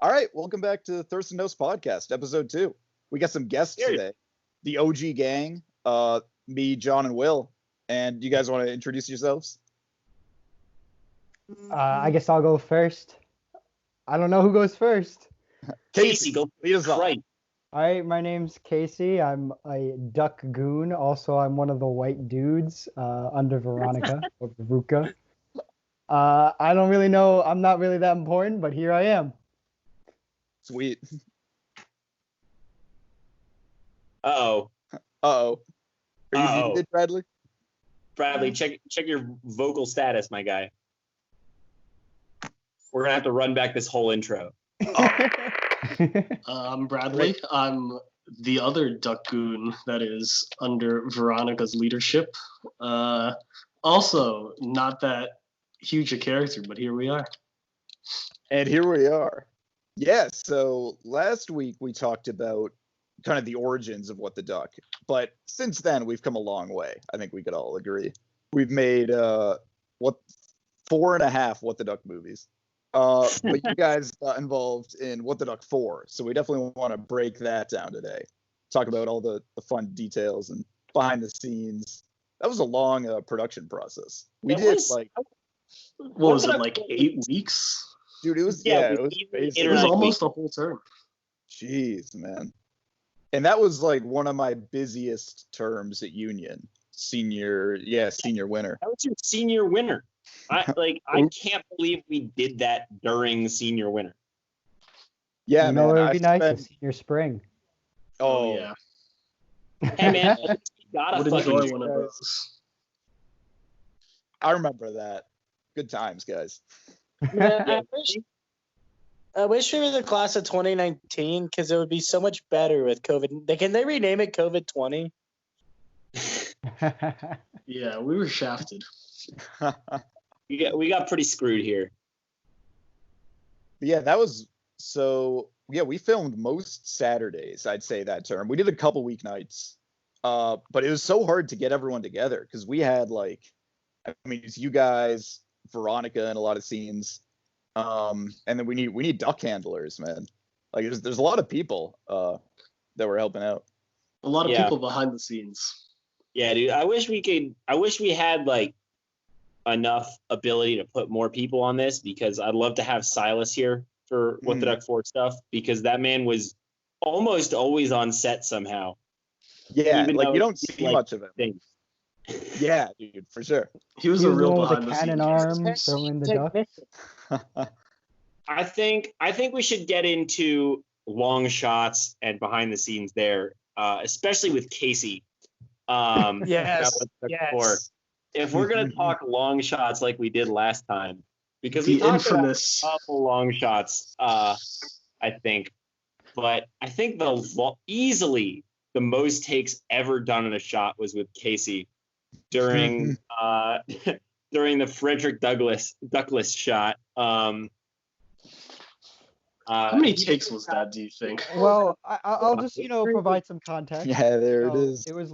All right, welcome back to the Thurston podcast, episode 2. We got some guests today. The OG gang, me, John, and Will. And you guys want to introduce yourselves? I guess I'll go first. I don't know who goes first. Casey, go lead us off. All right, my name's Casey. I'm a duck goon. Also, I'm one of the white dudes under Veronica or Veruca. I don't really know. I'm not really that important, but here I am. Sweet. Uh-oh. Are you muted, Bradley? Bradley, check your vocal status, my guy. We're going to have to run back this whole intro. I'm Bradley. I'm the other duck goon that is under Veronica's leadership. Also, not that huge a character, but here we are. And here we are. Yeah, so last week we talked about kind of the origins of What the Duck. But since then, we've come a long way. I think we could all agree. We've made 4.5 What the Duck movies. But you guys got involved in What the Duck 4. So we definitely want to break that down today. Talk about all the fun details and behind the scenes. That was a long production process. What was it, like 8 weeks? Dude, it was it was almost a whole term. Jeez, man. And that was like one of my busiest terms at Union. Senior winter. That was your senior winter. I can't believe we did that during senior winter. Yeah, man. It would be nice if senior spring. Oh yeah. Hey man, you gotta enjoy one of those. I remember that. Good times, guys. Yeah, I wish we were the class of 2019 because it would be so much better with COVID. Can they rename it COVID 20? Yeah, we were shafted. We got pretty screwed here. Yeah, we filmed most Saturdays, I'd say that term. We did a couple weeknights. But it was so hard to get everyone together because we had it's you guys, Veronica in a lot of scenes. And then we need duck handlers, man. Like there's a lot of people that were helping out. A lot of people behind the scenes. Yeah, dude. I wish we had enough ability to put more people on this, because I'd love to have Silas here for What the Duck 4 stuff, because that man was almost always on set somehow. Yeah, you don't see much of him. Yeah, dude, for sure. He was a real behind the cannon arm throwing the duck. I think we should get into long shots and behind the scenes there, especially with Casey. Yes. If we're gonna talk long shots like we did last time, because the we talked infamous about a couple long shots, I think, but I think easily the most takes ever done in a shot was with Casey during the Frederick Douglass shot. How many takes was that, do you think? Well, I'll just provide some context. Yeah, there it is. It was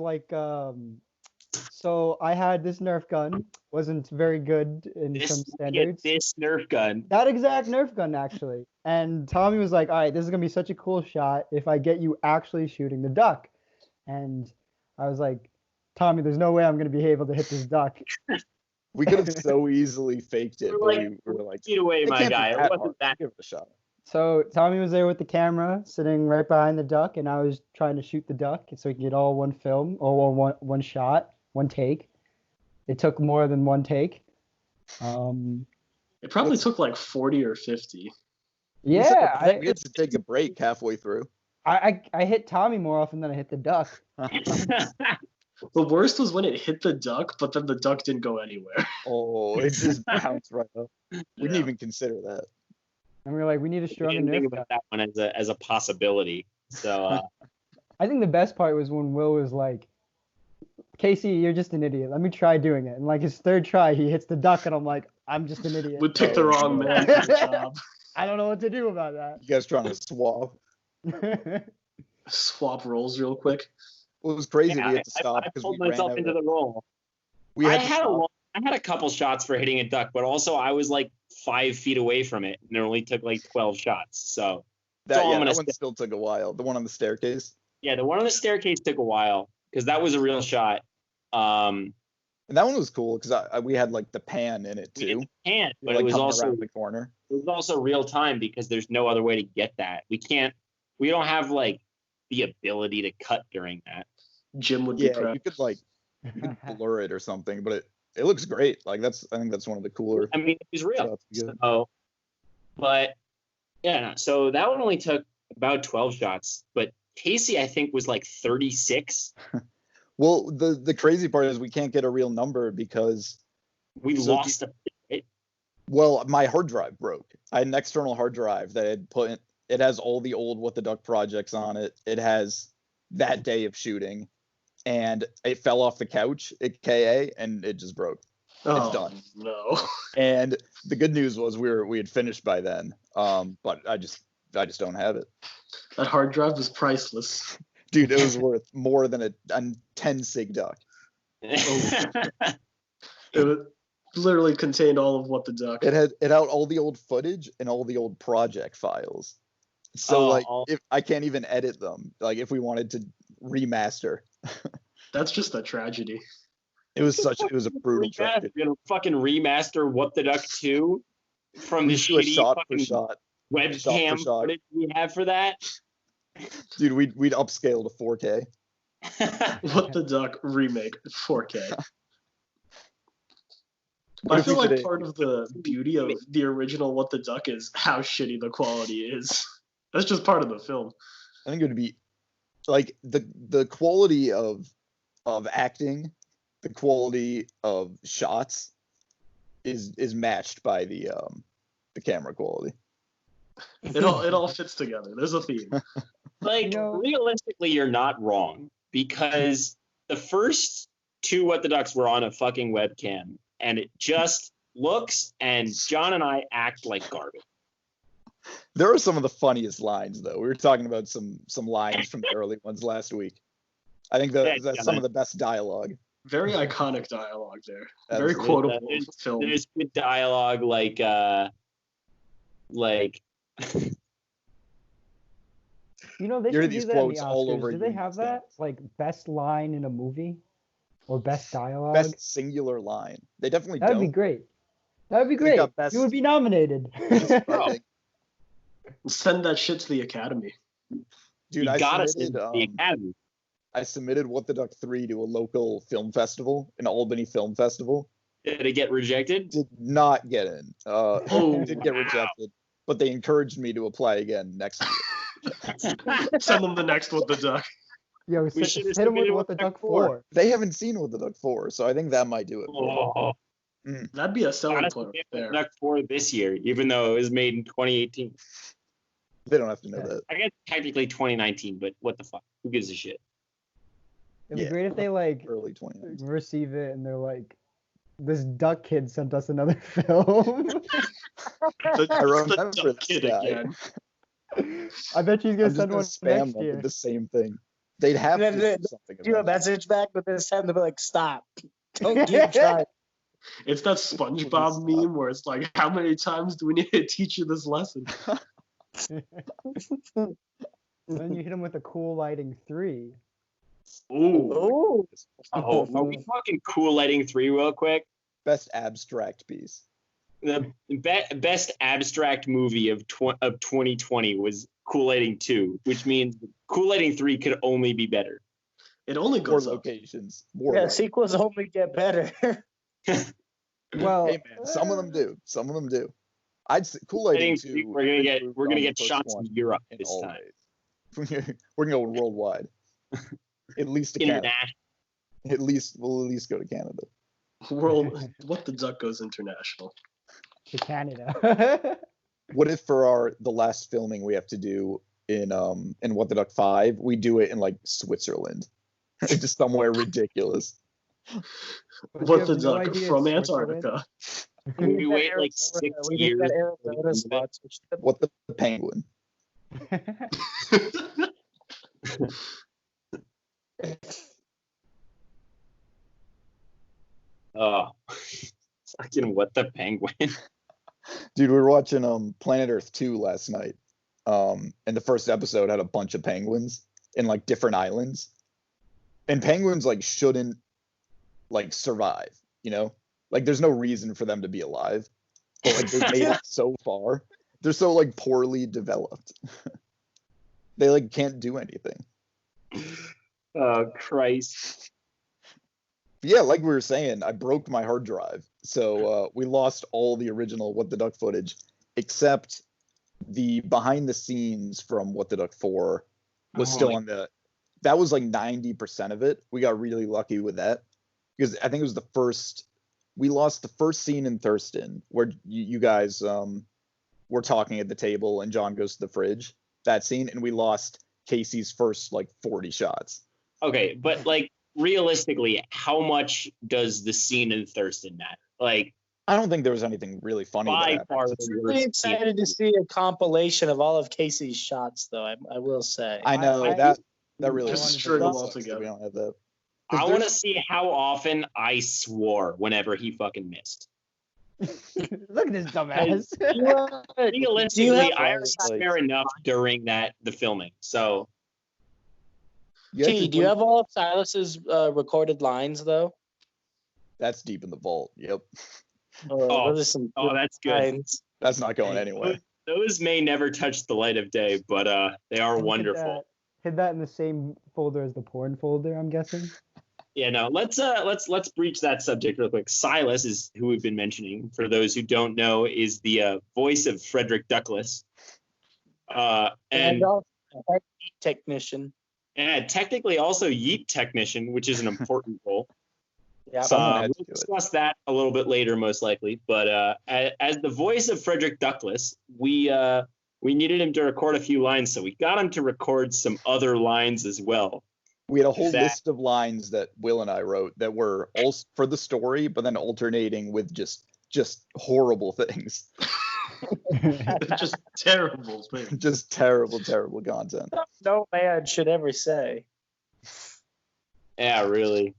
so I had this Nerf gun, wasn't very good in some standards. This Nerf gun. That exact Nerf gun, actually. And Tommy was like, all right, this is going to be such a cool shot if I get you actually shooting the duck. And I was like, Tommy, there's no way I'm going to be able to hit this duck. We could have so easily faked it. We were like, feet away, my guy. It wasn't that. Give it a shot. So Tommy was there with the camera, sitting right behind the duck, and I was trying to shoot the duck so we could get all one film, or one shot, one take. It took more than one take. It probably took 40 or 50. Yeah. We had to take a break halfway through. I hit Tommy more often than I hit the duck. The worst was when it hit the duck, but then the duck didn't go anywhere. Oh, it just bounced right up. We didn't even consider that. And we were like, we need a stronger Nerf gun. Think about gun. that one as a possibility. So I think the best part was when Will was like, Casey, you're just an idiot. Let me try doing it. And his third try, he hits the duck, and I'm like, I'm just an idiot. We picked the wrong man for the job. I don't know what to do about that. You guys trying to swap? Swap roles real quick. Well, it was crazy. We had to stop I because pulled we ran myself out into the role. I had a couple shots for hitting a duck, but also I was 5 feet away from it, and it only took like 12 shots. So that's all I'm that gonna one say. still took a while. The one on the staircase. Yeah, the one on the staircase took a while because that was a real shot. And that one was cool because we had like the pan in it We did too. the pan, but Like it was coming also around the corner. real time because there's no other way to get that. We don't have like the ability to cut during that. Jim would be Yeah, proud. you could blur it or something, but it looks great. Like I think that's one of the cooler I mean, it was real. shots we get. So, but yeah, so that one only took about 12 shots, but Casey, I think, was like 36. Well, the crazy part is we can't get a real number because We So lost it. well, my hard drive broke. I had an external hard drive that had put in, it has all the old What the Duck projects on it. It has that day of shooting, and it fell off the couch at KA and it just broke. Oh, done. no. And the good news was we had finished by then. But I just don't have it. That hard drive was priceless. Dude, it was worth more than a 10 sig duck. It literally contained all of What the Duck. It had all the old footage and all the old project files. So like if I can't even edit them, like if we wanted to remaster. That's just a tragedy. It was a brutal tragedy. We're gonna fucking remaster What the Duck 2 from the We do a shitty shot for fucking shot. webcam shot. footage we have for that. Dude, we'd upscale to 4K. What the Duck remake 4K. What I if we feel like did part of the beauty of the original What the Duck is how shitty the quality is. That's just part of the film. I think it would be like the quality of acting, the quality of shots is matched by the camera quality. It all fits together. There's a theme. Like, realistically, you're not wrong because the first 2 What the Ducks were on a fucking webcam, and it just looks, and John and I act like garbage. There are some of the funniest lines though. We were talking about some lines from the early ones last week. I think that's some of the best dialogue. Very iconic dialogue there. Very Absolutely. quotable film. There's good dialogue like You know, they Hear should these do that in the quotes all Oscars. over Do they YouTube have stuff. that? Like, best line in a movie? Or best dialogue? Best singular line. They definitely That'd don't. be great. That'd be They great. got best- You would be nominated. I think. Send that shit to the Academy. Dude, you I gotta submitted see the Academy. I submitted What the Duck 3 to a local film festival, an Albany film festival. Did it get rejected? Did not get in. Oh, Did get rejected, but they encouraged me to apply again next year. Send them the next What the Duck. Yo, We hit should've him with submitted What the Duck 4. 4. They haven't seen What the Duck 4, so I think that might do it. Oh, That'd be a selling gotta point submit there. Duck 4 this year, even though it was made in 2018. They don't have to know that. I guess technically 2019, but what the fuck? Who gives a shit? It'd be Yeah. great if they, like, Early 2019. receive it and they're like, this duck kid sent us another film. I remember Duck this Kid guy. again. I bet she's I'm gonna just send gonna one spam next them year. with the same thing. They'd have And to then do something Do a about it. message back, but this time they'll be like, stop. Don't keep trying. It's that SpongeBob meme where it's like, how many times do we need to teach you this lesson? And then you hit him with a cool lighting 3. Ooh. Oh, Oh, are we fucking cool lighting 3 real quick? Best abstract piece. The best abstract movie of 2020 was Cool Lighting 2, which means Cool Lighting 3 could only be better. It only More goes up. locations. More. yeah, lighting. sequels only get better. Well, Hey man, some of them do. Some of them do. Cool Lighting 2. We're gonna get improved we're on gonna the get first shots one in Europe in this all time. ways. We're gonna go worldwide. At least to Canada. International. We'll at least go to Canada. What the Duck goes international. to Canada. What if for the last filming we have to do in What the Duck 5, we do it in like Switzerland. Just somewhere ridiculous. What the You have no Duck idea from it's Switzerland? Antarctica. We wait like 6 We need years. that Arizona sponsorship. What the penguin? Oh, fucking what the penguin? Dude, we were watching Planet Earth 2 last night. And the first episode had a bunch of penguins in like different islands. And penguins like shouldn't like survive, you know? Like there's no reason for them to be alive. But like they made it so far. They're so like poorly developed. They like can't do anything. Oh Christ. Yeah, like we were saying, I broke my hard drive. So we lost all the original What the Duck footage, except the behind the scenes from What the Duck 4 was still on the, that was like 90% of it. We got really lucky with that because I think it was the first, we lost the first scene in Thurston where you guys were talking at the table and John goes to the fridge, that scene, and we lost Casey's first like 40 shots. Okay, but like realistically, how much does the scene in Thurston matter? Like, I don't think there was anything really funny by about far it. the I'm really worst scene. excited to see a compilation of all of Casey's shots, though. I will say. I know I- that really Just sucks string them that all we together. don't have that. I want to see how often I swore whenever he fucking missed. Look at this dumbass. Realistically, I already like- swear enough during the filming. So You have T, to do you put- have all of Silas's recorded lines though? That's deep in the vault. Yep. Those are some good that's good. lines. That's not going anywhere. Those may never touch the light of day, but they are wonderful. Hid that in the same folder as the porn folder, I'm guessing. Yeah, no. Let's breach that subject real quick. Silas is who we've been mentioning. For those who don't know, is the voice of Frederick Douglass, and also a heartbeat technician. technically also Yeet technician, which is an important role. Yeah. Someone had to We'll do it. discuss that a little bit later, most likely. But as the voice of Frederick Douglass, we needed him to record a few lines, so we got him to record some other lines as well. We had a whole That- list of lines that Will and I wrote that were all for the story, but then alternating with just horrible things, Just terrible thing. just terrible content. No man should ever say. Yeah, really.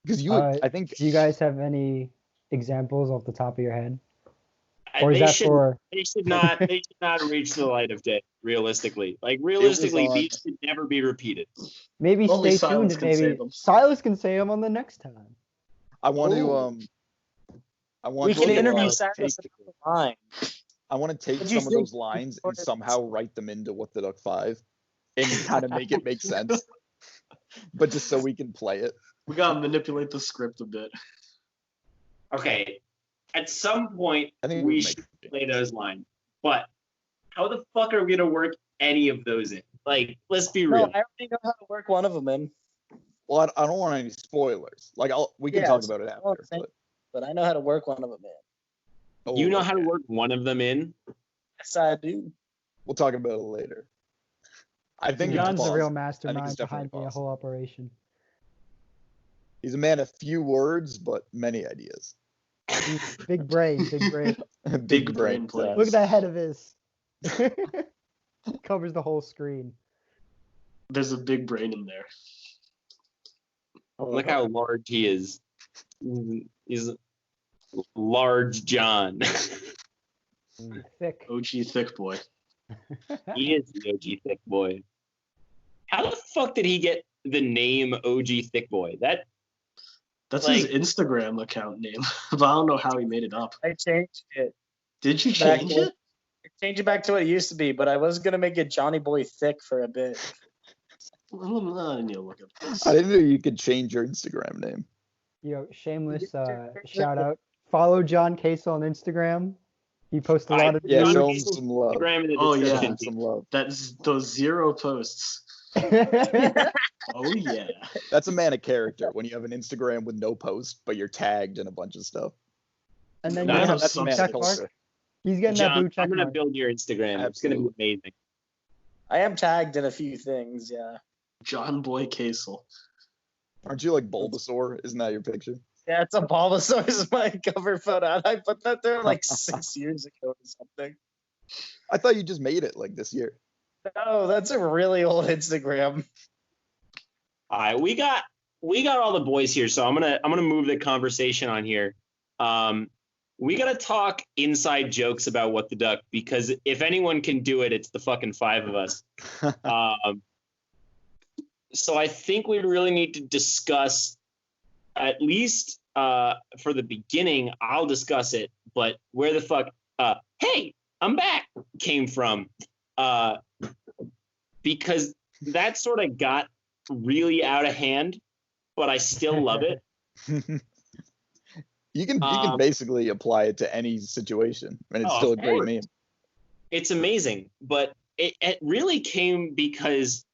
Because I think Do you guys have any examples off the top of your head? Or is They that should- for They should not reach the light of day. Realistically, realistically, on- these should never be repeated. maybe Only stay Silas tuned can and say maybe them. Silas can say them on the next time. I want Ooh. to I want We to can interview take, Silas line. I want to take What'd you some of think? those lines and somehow write them into What the Duck 5 and kind of make it make sense, but just so we can play it. We gotta manipulate the script a bit. Okay, at some point I think we we should make play those lines, but how the fuck are we gonna work any of those in? Like, let's be No, real. I already know how to work one of them in, Well, I don't want any spoilers. Like we can Yeah, talk about it all after. I'm saying. But, but I know how to work one of them in. You know how to okay. work one of them in. Yes, I do. We'll talk about it later. I think it's John's the real possible. mastermind definitely behind the possible. whole operation. He's a man of few words, but many ideas. Big brain, big brain. Big brain plays. Look at that head of his. Covers the whole screen. There's a big brain in there. Look how large he is. He's large John. Thick. OG thick boy. He is the OG Thick Boy. How the fuck did he get the name OG Thick Boy? That's Like- his Instagram account name, but I don't know how he made it up. I changed it. Did you Back change when- it? Change it back to what it used to be, but I was gonna make it Johnny Boy Thick for a bit. I need to look at this. I didn't know you could change your Instagram name. Shameless shout out. Follow John Casel on Instagram. He posts a lot of Yeah, John show him Casel- some love. Instagram in the Oh, yeah. Show description. him some love. That's those 0 posts. Oh yeah. That's a man of character when you have an Instagram with no post, but you're tagged in a bunch of stuff. And then No, you no, have That's a blue man of check mark. culture. He's getting that blue John, check I'm gonna mark. build your Instagram. It's gonna be Absolutely. amazing. I am tagged in a few things, yeah. John Boy Casel. Aren't you like Bulbasaur? Isn't that your picture? Yeah, it's a Bulbasaur is my cover photo. And I put that there like 6 years ago or something. I thought you just made it like this year. No, that's a really old Instagram. All right, we got all the boys here, so I'm gonna move the conversation on here. we gotta talk inside jokes about What the Duck, because if anyone can do it, it's the fucking five of us. So I think we really need to discuss, at least for the beginning, I'll discuss it, but where the fuck, hey, I'm back, came from. Because that sort of got really out of hand, but I still love it. You can basically apply it to any situation, and it's still a great meme. It's amazing, but it really came because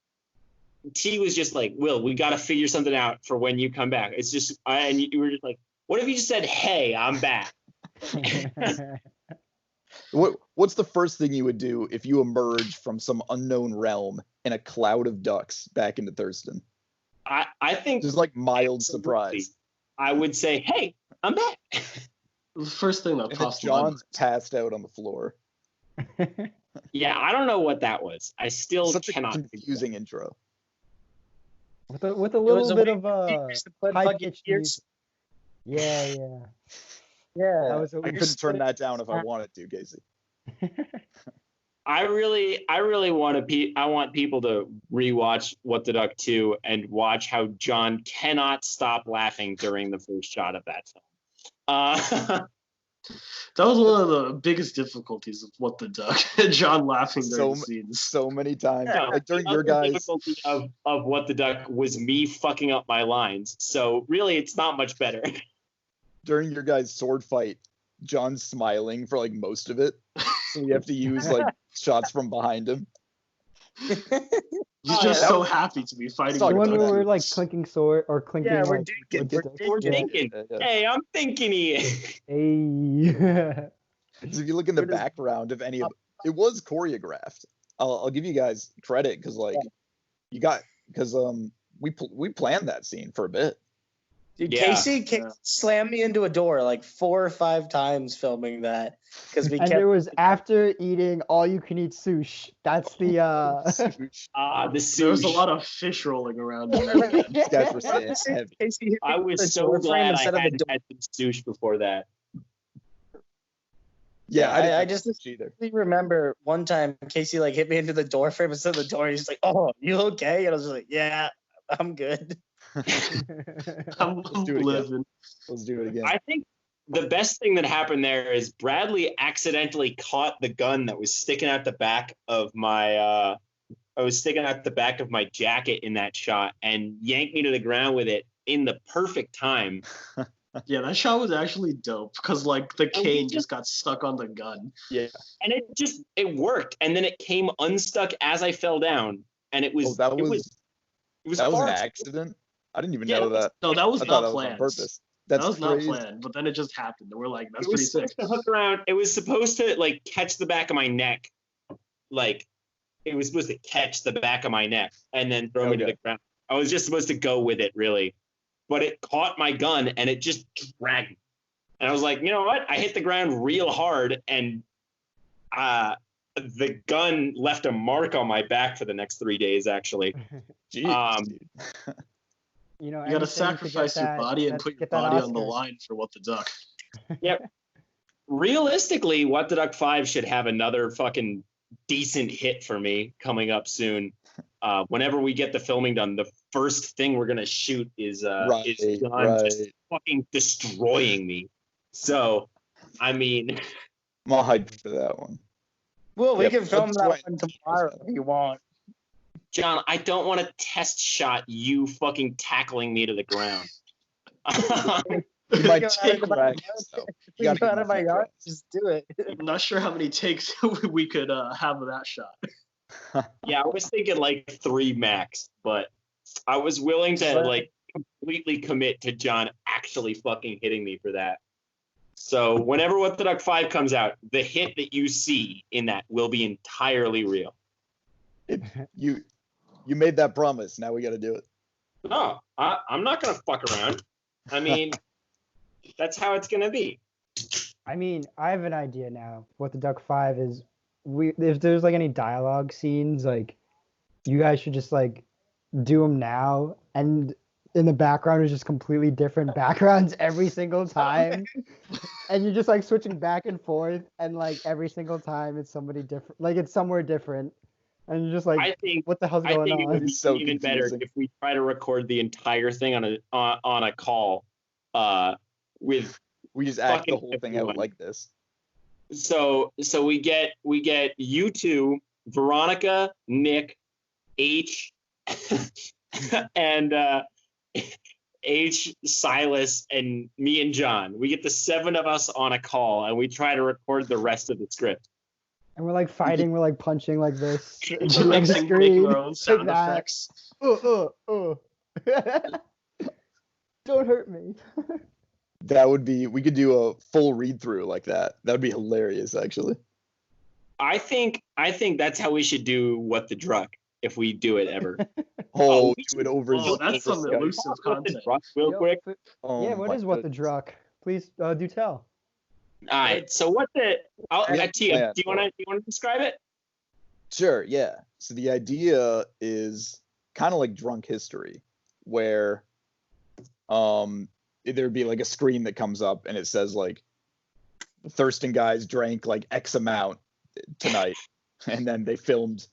T was just like, Will, we got to figure something out for when you come back. It's just, and you were just like, what if you just said, hey, I'm back? What's the first thing you would do if you emerged from some unknown realm in a cloud of ducks back into Thurston? I think just like mild surprise. I would say, hey, I'm back. The first thing that pops to mind. John's passed out on the floor. Yeah, I don't know what that was. I still cannot. Such a confusing intro. With a little bit of high pitched music. Yeah. Yeah. I couldn't turn that down if I wanted to, Casey. I really want I want people to rewatch What the Duck 2 and watch how John cannot stop laughing during the first shot of that film. That was one of the biggest difficulties of What the Duck. John laughing during the scenes. So many times. Yeah, like during your guys' difficulty of What the Duck was me fucking up my lines. So really, it's not much better. During your guys' sword fight, John's smiling for like most of it. So you have to use like shots from behind him. He's just so happy to be fighting. The one where we're like clinking sword or clinking. Yeah, we're thinking. Hey, I'm thinking here. Hey. So if you look in the background of any of it was choreographed. I'll give you guys credit because we planned that scene for a bit. Dude, Casey slammed me into a door like 4 or 5 times filming that because we. And it was after eating all you can eat sushi. That's the the sushi. There was a lot of fish rolling around. You guys were saying heavy. I was so glad I had some sushi before that. Yeah, I just remember one time Casey like hit me into the door frame instead of the door. He's like, "Oh, you okay?" And I was like, "Yeah, I'm good." I'm living. Let's do it again. I think the best thing that happened there is Bradley accidentally caught the gun that was sticking out the back of my jacket in that shot and yanked me to the ground with it in the perfect time. Yeah, that shot was actually dope because like the cane just got stuck on the gun. Yeah, and it worked, and then it came unstuck as I fell down, and it was that was an accident. I didn't even know that. No, that was not planned. On purpose. That was not planned, but then it just happened. And we're like, that's pretty sick. To hook around. It was supposed to like catch the back of my neck. Like it was supposed to catch the back of my neck and then throw me to the ground. I was just supposed to go with it, really. But it caught my gun and it just dragged me. And I was like, you know what? I hit the ground real hard and the gun left a mark on my back for the next 3 days, actually. Jeez, you know, you gotta sacrifice your body and put your body on the line for What the Duck. Yep. Realistically, What the Duck 5 should have another fucking decent hit for me coming up soon. Whenever we get the filming done, the first thing we're gonna shoot is John just fucking destroying me. So, I mean, I'm all hyped for that one. Well, we can film that one tomorrow if you want. John, I don't want to test shot you fucking tackling me to the ground. You might take right. You out of my yard, just do it. I'm not sure how many takes we could have of that shot. Yeah, I was thinking like 3 max, but I was willing to like completely commit to John actually fucking hitting me for that. So whenever What the Duck 5 comes out, the hit that you see in that will be entirely real. You made that promise. Now we got to do it. No, I'm not going to fuck around. I mean, that's how it's going to be. I mean, I have an idea now. What the Duck 5 is, if there's like any dialogue scenes, like you guys should just like do them now and in the background is just completely different backgrounds every single time. And you're just like switching back and forth, and like every single time it's somebody different, like it's somewhere different. And you're just like, I think what the hell's I going think it would on? be So even better confusing. if we try to record the entire thing on a call with We just act the fucking whole thing everyone. out like this. So we get you two, Veronica, Nick, H, and H, Silas, and me and John. We get the 7 of us on a call, and we try to record the rest of the script. And we're like fighting, we're like punching like this. We're making our own sound like that. effects. Don't hurt me. That would be. We could do a full read through like that. That would be hilarious, actually. I think that's how we should do What the Druck if we do it ever. Oh, we do it over. Oh, that's some Skype. elusive What the content. Druck, real Yo, quick. Oh yeah, what my is what the goodness. Druck? Please do tell. All right. So what the? We have Tia, plans do you want to describe it? Sure, yeah. So the idea is kind of like drunk history, where there'd be like a screen that comes up and it says like the Thurston guys drank like X amount tonight, and then they filmed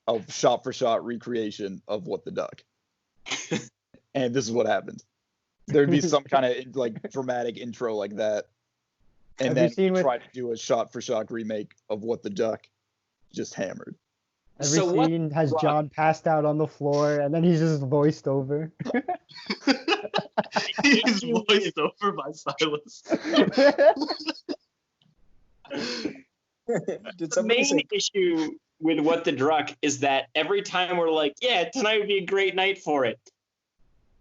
a shot for shot recreation of What the Duck. And this is what happened. There'd be some kind of like dramatic intro like that. And Have then you seen we with- try to do a shot for shot remake of What the Duck, just hammered. Every So what scene has Druck? John passed out on the floor, and then he's just voiced over. He's voiced over by Silas. Did The somebody main say issue with What the Druck is that every time we're like, yeah, tonight would be a great night for it,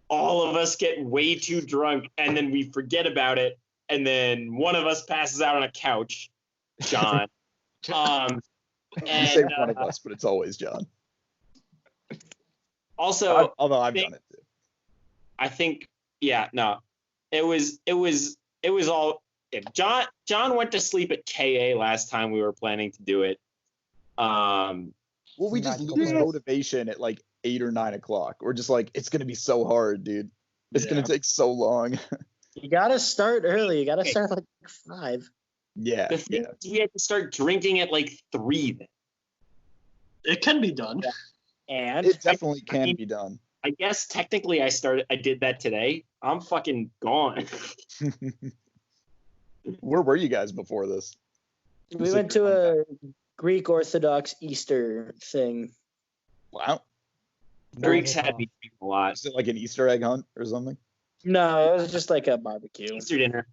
all of us get way too drunk and then we forget about it, and then one of us passes out on a couch, John. You say And one of us, but it's always John. also, Although I've think- done it too. I think, yeah, no, it was all. Yeah, John went to sleep at KA last time we were planning to do it. Well, we just Magical lose place. motivation at like 8 or 9 o'clock. We're just like, it's gonna be so hard, dude. It's Yeah. gonna take so long. you gotta start early? You gotta Okay. start like 5. Yeah, The thing yeah. is, we had to start drinking at like 3 then. It can be done. And It definitely I can mean- be done. I guess technically I did that today. I'm fucking gone. Where were you guys before this? we went to a Greek Orthodox Easter thing. Wow. Greeks had me drink a lot. Is it like an Easter egg hunt or something? No, it was just like a barbecue. Easter dinner.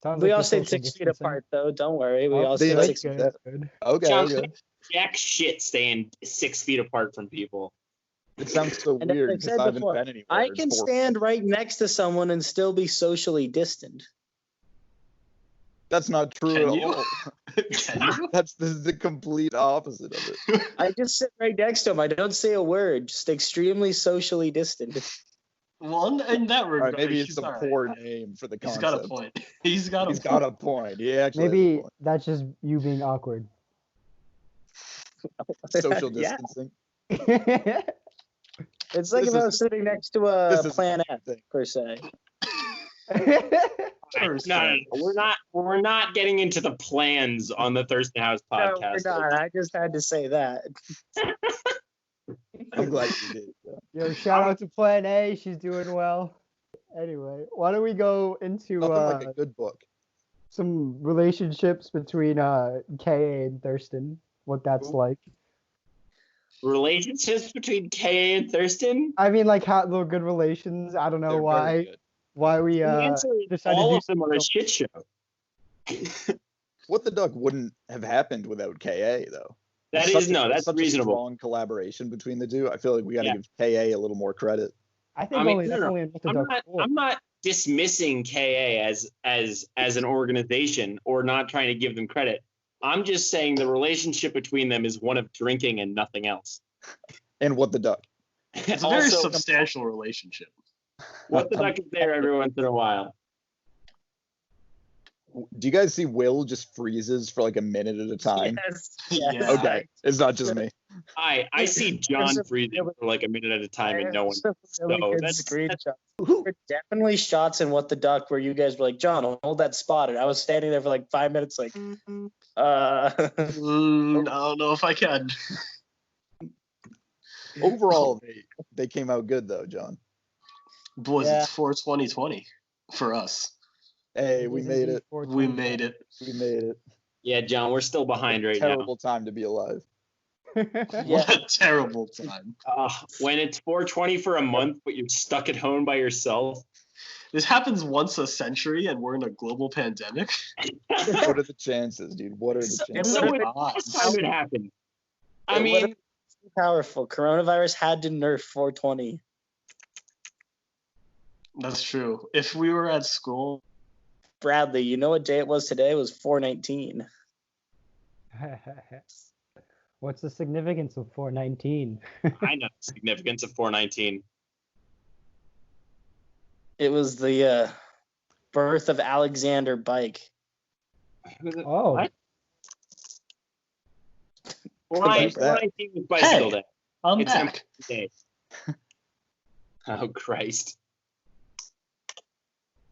Sounds We like all you're stayed social 6 feet distancing. apart, though. Don't worry. We Oh, all they stayed like 6 feet it. apart. That's good. Okay, John, okay. jack shit staying 6 feet apart from people. It sounds so And as weird I've because said I haven't before, been anywhere. I in can 4 stand months. right next to someone and still be socially distant. That's not true Can at you? all. Can you? That's the complete opposite of it. I just sit right next to him. I don't say a word. Just extremely socially distant. Well, in that All regard, right, maybe it's he's a all right. poor name for the He's concept. got a point. He's got a He's point. got a point. He actually has a Maybe point. that's just you being awkward. Social Yeah. distancing. It's like This if I is- was sitting next to a this is Plan a F, thing. per se. No, we're not getting into the plans on the Thurston House No, podcast. we're not. I just had to say that. I'm glad you did. Yo, shout out to Plan A. She's doing well. Anyway, why don't we go into Nothing like a good book. some relationships between KA and Thurston, what that's like. Relationships between KA and Thurston? I mean, like how the good relations. I don't know They're very why good. we The answer is decided all to of them are a shit show. What the Duck wouldn't have happened without KA though. That It's is no, that's such reasonable. A strong collaboration between the two. I feel like we got to Yeah. give KA a little more credit. I think I mean, only no, that's no, only in What the Duck 4. I'm not dismissing KA as an organization or not trying to give them credit. I'm just saying the relationship between them is one of drinking and nothing else. And What the Duck. It's a very Also, substantial relationship. What the Duck is there every once in a while. Do you guys see Will just freezes for like a minute at a time? Yes. Yeah. yes. Okay, it's not just me. I see John breathing for like a minute at a time and no one. Really So good that's screenshots. There were definitely shots in What the Duck where you guys were like, John, hold that spot. And I was standing there for like 5 minutes, like, I don't know if I can. Overall, they came out good though, John. Boys, Yeah. it's 4/20/20 for us. Hey, we made it. We made it. We made it. Yeah, John, we're still behind right now. Terrible time to be alive. What a terrible time. When it's 420 for a month, but you're stuck at home by yourself. This happens once a century and we're in a global pandemic. What are the chances, dude? What are the chances? So when last time it happened, I mean, powerful. Coronavirus had to nerf 420. That's true. If we were at school. Bradley, you know what day it was today? It was 419. What's the significance of 419? I know the significance of 419. It was the birth of Alexander Bike. Oh. What? 419 was Bicycle Day. I'm It's back. Day. Oh, Christ.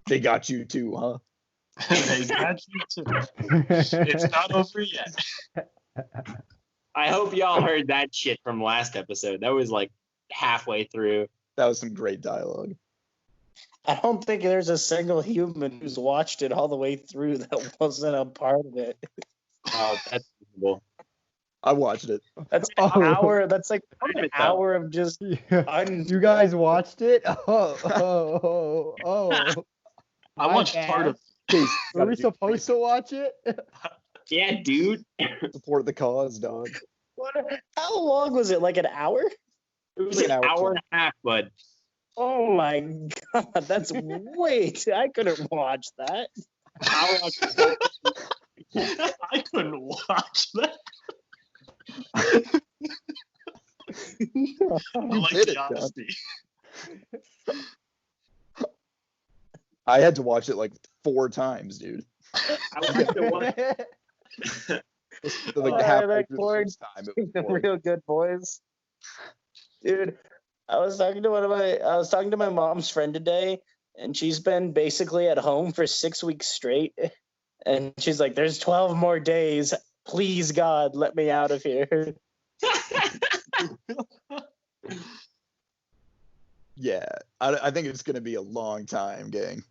They got you too, huh? They got you too. It's not over yet. I hope y'all heard that shit from last episode. That was like halfway through. That was some great dialogue. I don't think there's a single human who's watched it all the way through that wasn't a part of it. Oh, that's visible. I watched it. That's an hour. That's like an hour of just. You guys watched it? Oh. I watched part of Case, Were we supposed to watch it? Yeah, dude. support the cause, dog. How long was it? Like an hour? It was like an hour and a half, bud. Oh my god, that's way too. I couldn't watch that. I couldn't watch that. I like did the it, John. honesty. I had to watch it like 4 times, dude. I watched it once. Like halfway that through the cord. first time. It was boring. Real good boys. Dude, I was talking to my mom's friend today, and she's been basically at home for 6 weeks straight. And she's like, there's 12 more days. Please, God, let me out of here. Yeah, I think it's gonna be a long time, gang.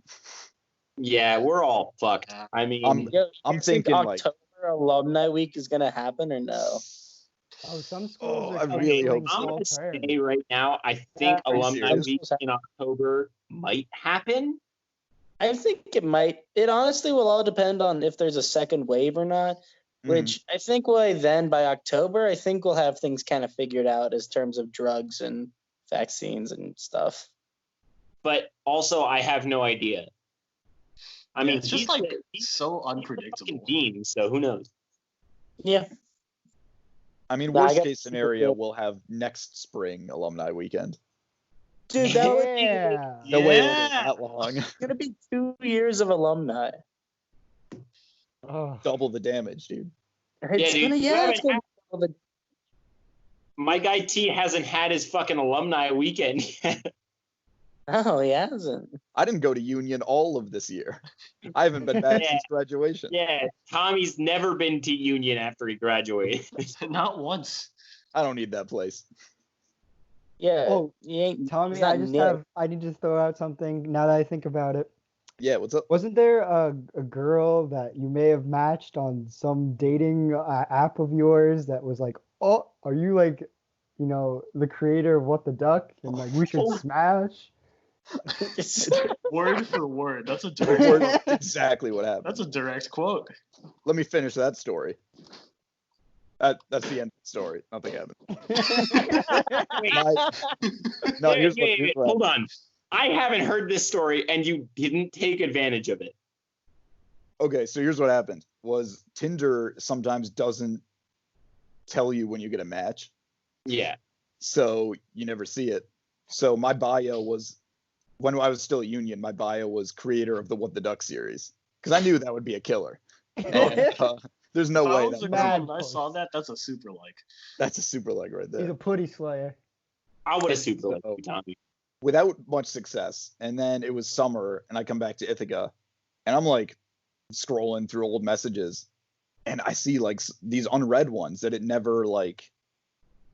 Yeah, we're all fucked. I mean, I'm You think thinking like, October Alumni Week is going to happen or no? Oh, some schools Oh, are I really hope I'm so. gonna say right now, I think Yeah, Alumni serious? Week in October might happen. I think it might. It honestly will all depend on if there's a second wave or not. Which I think by October, I think we'll have things kind of figured out as terms of drugs and vaccines and stuff. But also, I have no idea. I mean, it's just he's like he's so fucking unpredictable. dean, so who knows? Yeah. I mean, Nah, I worst got- case scenario, we'll have next spring alumni weekend. Dude, that would be Yeah. No way it'll Yeah. be that long. it's going to be 2 years of alumni. Oh. Double the damage, dude. It's dude, gonna, you yeah, haven't it's gonna be My guy T hasn't had his fucking alumni weekend yet. No, he hasn't. I didn't go to Union all of this year. I haven't been back Yeah. since graduation. Yeah, Tommy's never been to Union after he graduated. Not once. I don't need that place. Yeah. Oh, he ain't. Tommy, he's not Nick. I need to throw out something now that I think about it. Yeah, what's up? Wasn't there a girl that you may have matched on some dating app of yours that was like, oh, are you like, you know, the creator of What the Duck? And like, we should smash. Word for word. That's a direct Word- quote. exactly what happened. That's a direct quote. Let me finish that story. That's the end of the story. Nothing happened. No, here's Wait, what hold on. I haven't heard this story, and you didn't take advantage of it. Okay, so here's what happened. Was Tinder sometimes doesn't tell you when you get a match, Yeah. so you never see it. So my bio was, when I was still at Union, my bio was creator of the What the Duck series, because I knew that would be a killer. And, There's no If I way. was a Mad girl and I post. saw that, that's a super like. That's a super like right He's a there. putty slayer. I would have super So- liked Tommy. Without much success. And then it was summer, and I come back to Ithaca, and I'm like scrolling through old messages, and I see like these unread ones that it never like,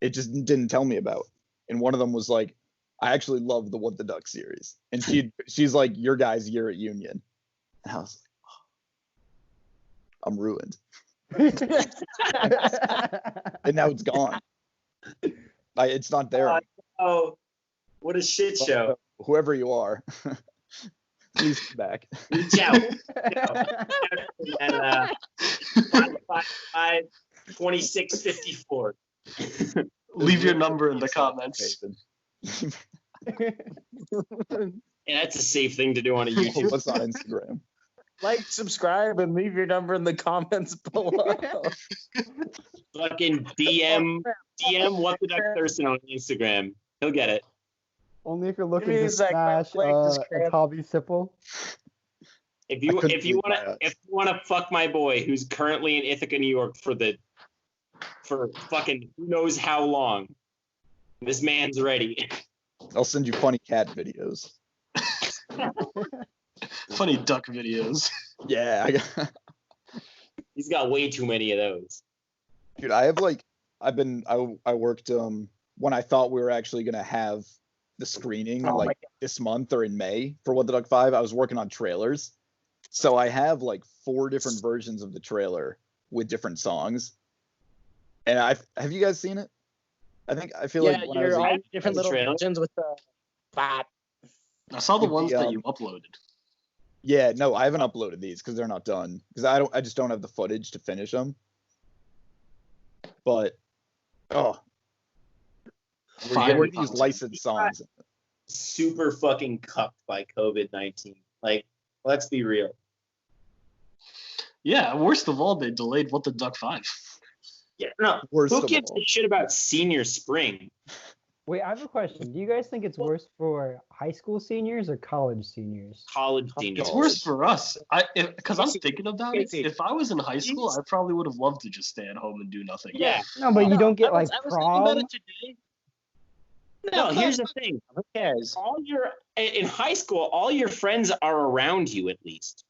it just didn't tell me about. And one of them was like, I actually love the What the Duck series, and she's like, your guys' year at Union, and I was like, I'm ruined, and now it's gone. It's not there. Oh, what a shit show. Whoever you are, please come back. Reach out. And 555 2654. Leave your number in the comments. Yeah, that's a safe thing to do on a YouTube. What's on Instagram? Like, subscribe, and leave your number in the comments below. Fucking DM What the Duck Thurston on Instagram. He'll get it. Only if you're looking Give me to a sec, my smash leg is a cramped. Hobby Sipple. If I you couldn't if you believe wanna my if you wanna fuck my boy who's currently in Ithaca, New York for fucking who knows how long, this man's ready. I'll send you funny cat videos. Funny duck videos. Yeah, He's got way too many of those. dude, I have like, I worked when I thought we were actually gonna have the screening Oh my like this month or in May for What the Duck 5. I was working on trailers, so I have like 4 different versions of the trailer with different songs. And have you guys seen it? I feel Yeah, like when I was you're like, all different the little trailer. versions with the bot. I saw the With the, ones that you uploaded. yeah, no, I haven't uploaded these because they're not done. Because I just don't have the footage to finish them. But Fire were these content. licensed songs? Super fucking cucked by COVID-19. Like, let's be real. Yeah, worst of all, they delayed What the Duck 5. Yeah, no. Worst Who of gives all. a shit about senior spring? Wait, I have a question. Do you guys think it's worse for high school seniors or college seniors? College seniors. It's worse for us. Because I'm thinking about it. Casey. If I was in high school, I probably would have loved to just stay at home and do nothing. Yeah. No, but you don't get like I was thinking about prom. it today. No, here's the thing. Who cares? In high school, all your friends are around you at least.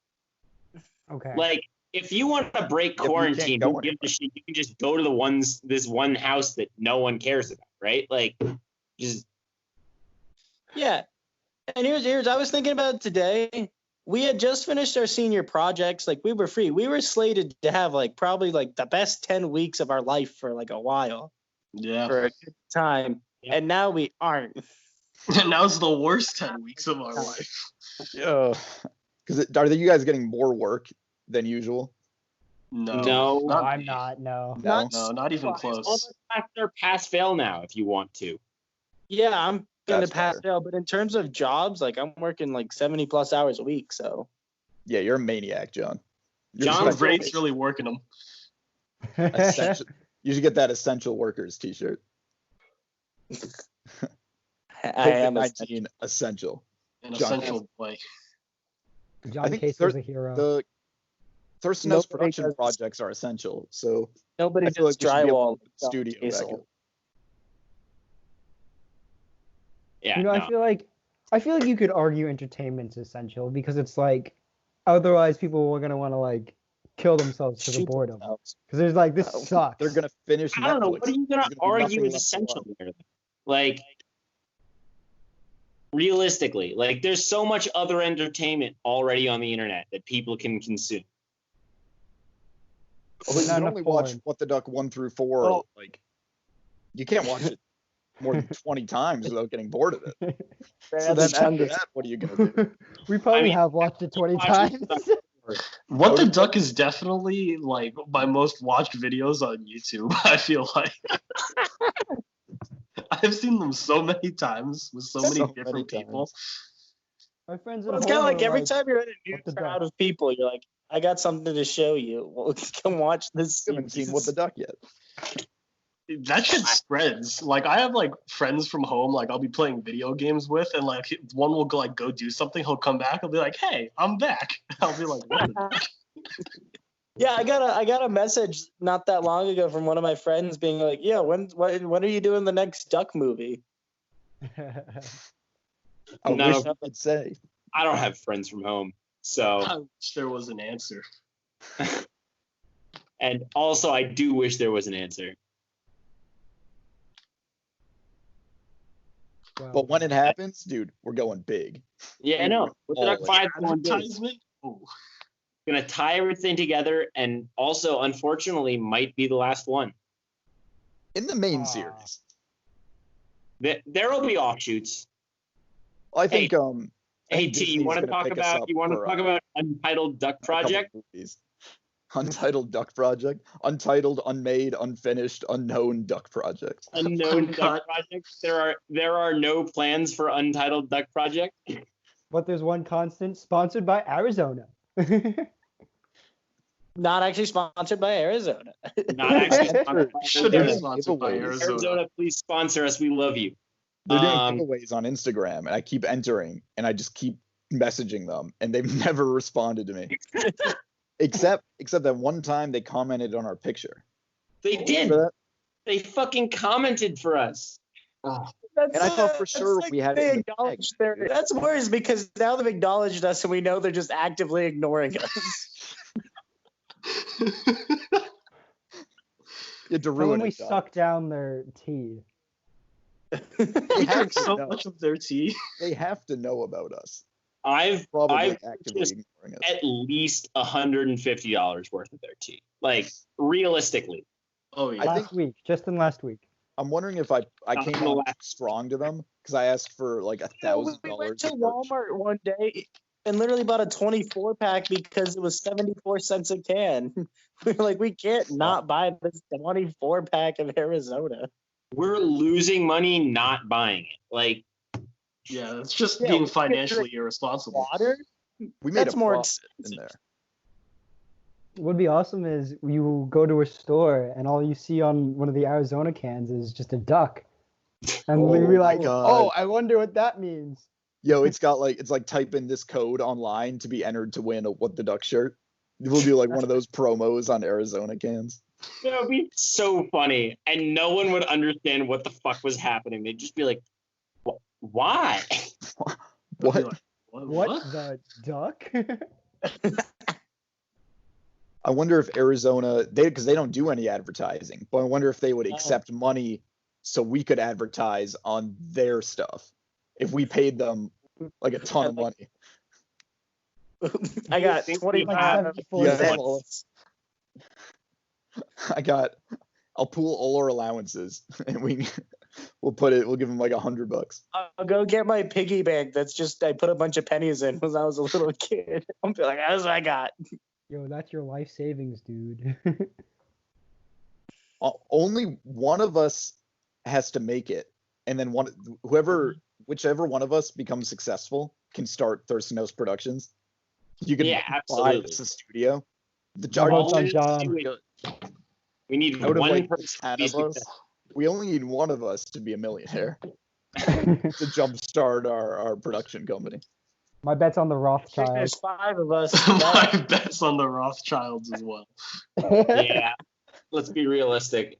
Okay. Like, if you want to break Yeah, but you can't quarantine, go who gives a shit? You can just go to this one house that no one cares about, right? Like, just Yeah. And here's I was thinking about it today. We had just finished our senior projects. Like, we were free. We were slated to have like probably like the best 10 weeks of our life for like a while, Yeah. for a good time. Yeah. And now we aren't. Now's the worst 10 weeks of our life. Yeah. Because are you guys getting more work than usual? No. No, No, I'm me. not. No. No. No, not even all close. they're pass fail now if you want to. Yeah, I'm gonna That's pass fair. fail. But in terms of jobs, like I'm working like 70 plus hours a week. So Yeah, you're a maniac, John. You're John's just like Rate's really working them. essential. You should get that essential workers T-shirt. I am a COVID-19 essential. An John, essential boy. John think Case was a hero. The Thurston House Nobody production does- projects are essential. So nobody I feel does like we should be able drywall. to put studio Diesel. back in. Yeah, You know, no. I feel like you could argue entertainment's essential because it's like otherwise people are gonna want to like kill themselves to the Shoot boredom themselves. because there's like this Oh, sucks. They're gonna finish. I don't know. Netflix. What are you gonna There's be argue nothing is left to essential watch. there? Like, realistically, like there's so much other entertainment already on the internet that people can consume. Although you Not can enough only watch porn. What the Duck 1 through 4. Oh. Like, you can't watch it more than 20 times without getting bored of it. So then after that, what are you gonna do? We probably I mean, have watched it 20 watch times. it. What the Duck is definitely like my most watched videos on YouTube. I feel like I've seen them so many times with so many So many different people. times. My friends at Well, it's home kind of like are every time you're in a new what the crowd duck? of people, you're like, I got something to show you. Well, come watch this. You haven't seen What the Duck yet. That shit spreads. Like I have like friends from home, like I'll be playing video games with, and like one will go do something. He'll come back. He'll be like, "Hey, I'm back." I'll be like, "What the Yeah, I got a message not that long ago from one of my friends being like, "Yeah, when are you doing the next Duck movie?" I No. wish I could say. I don't have friends from home, so I wish there was an answer. and also I do wish there was an answer. But when it happens, dude, we're going big. Yeah, I know. With the Duck All 5 going big. Advertisement? Oh, Gonna tie everything together, and also, unfortunately, might be the last one. In the main Ah. series. There will be offshoots. I think I Hey think T, you Disney's want to gonna talk pick us about up you want to for, talk about Untitled Duck a couple Project? movies. Untitled Duck Project. Untitled, unmade, unfinished, unknown Duck Project. Unknown Duck Uncut. Project. There are no plans for Untitled Duck Project. But there's one constant, sponsored by Arizona. Not actually sponsored by Arizona. Not actually sponsored by should They're have Arizona. doing sponsored by giveaways. Arizona. Arizona, please sponsor us. We love you. They're doing Um, giveaways on Instagram, and I keep entering, and I just keep messaging them, and they've never responded to me. except that one time they commented on our picture. They did. Remember that? They fucking commented for us. Oh, That's, And I thought for sure we had it they in the acknowledged tag, their. That's worse because now they've acknowledged us and we know they're just actively ignoring us. You had to Tell ruin them we it, John. suck down their tea. They we have drink to so know. much of their tea. They have to know about us. I've Probably I've actively just ignoring us. at least $150 worth of their tea. Like realistically, Oh yeah. I Last think- week, just in last week. I'm wondering if I Not came gonna on laugh. strong to them because I asked for like $1,000. We went to of merch. Walmart one day and literally bought a 24 pack because it was 74 cents a can. We were like, we can't not buy this 24 pack of Arizona. we're losing money not buying it. Like Yeah, it's just Yeah, being we could financially irresponsible. Water? We made That's a more profit in expensive. there. What would be awesome is you go to a store and all you see on one of the Arizona cans is just a duck. And we Oh be my like, God. oh, I wonder what that means. Yo, it's like type in this code online to be entered to win a What the Duck shirt. We'll do like one of those promos on Arizona cans. it would be so funny, and no one would understand what the fuck was happening. They'd just be like, "Why?" What? Be like, What the duck? I wonder if Arizona because they don't do any advertising, but I wonder if they would Oh. accept money so we could advertise on their stuff if we paid them like a ton of money. I got think we 25 have- Yeah, cents. I'll pool all our allowances and we'll give them like $100. I'll go get my piggy bank. That's just I put a bunch of pennies in when I was a little kid. I'm like, that's what I got. Yo, that's your life savings, dude. Only one of us has to make it, and then whichever one of us becomes successful can start Thurston House Productions. You can Yeah, buy absolutely. us a studio. The Our charge vote's on John. We need out of one like person to 10 be of us, successful. we only need one of us to be a millionaire to jumpstart our production company. My bet's on the There's Rothschild. 5 of us. My bet's on the Rothschilds as well. Yeah, let's be realistic.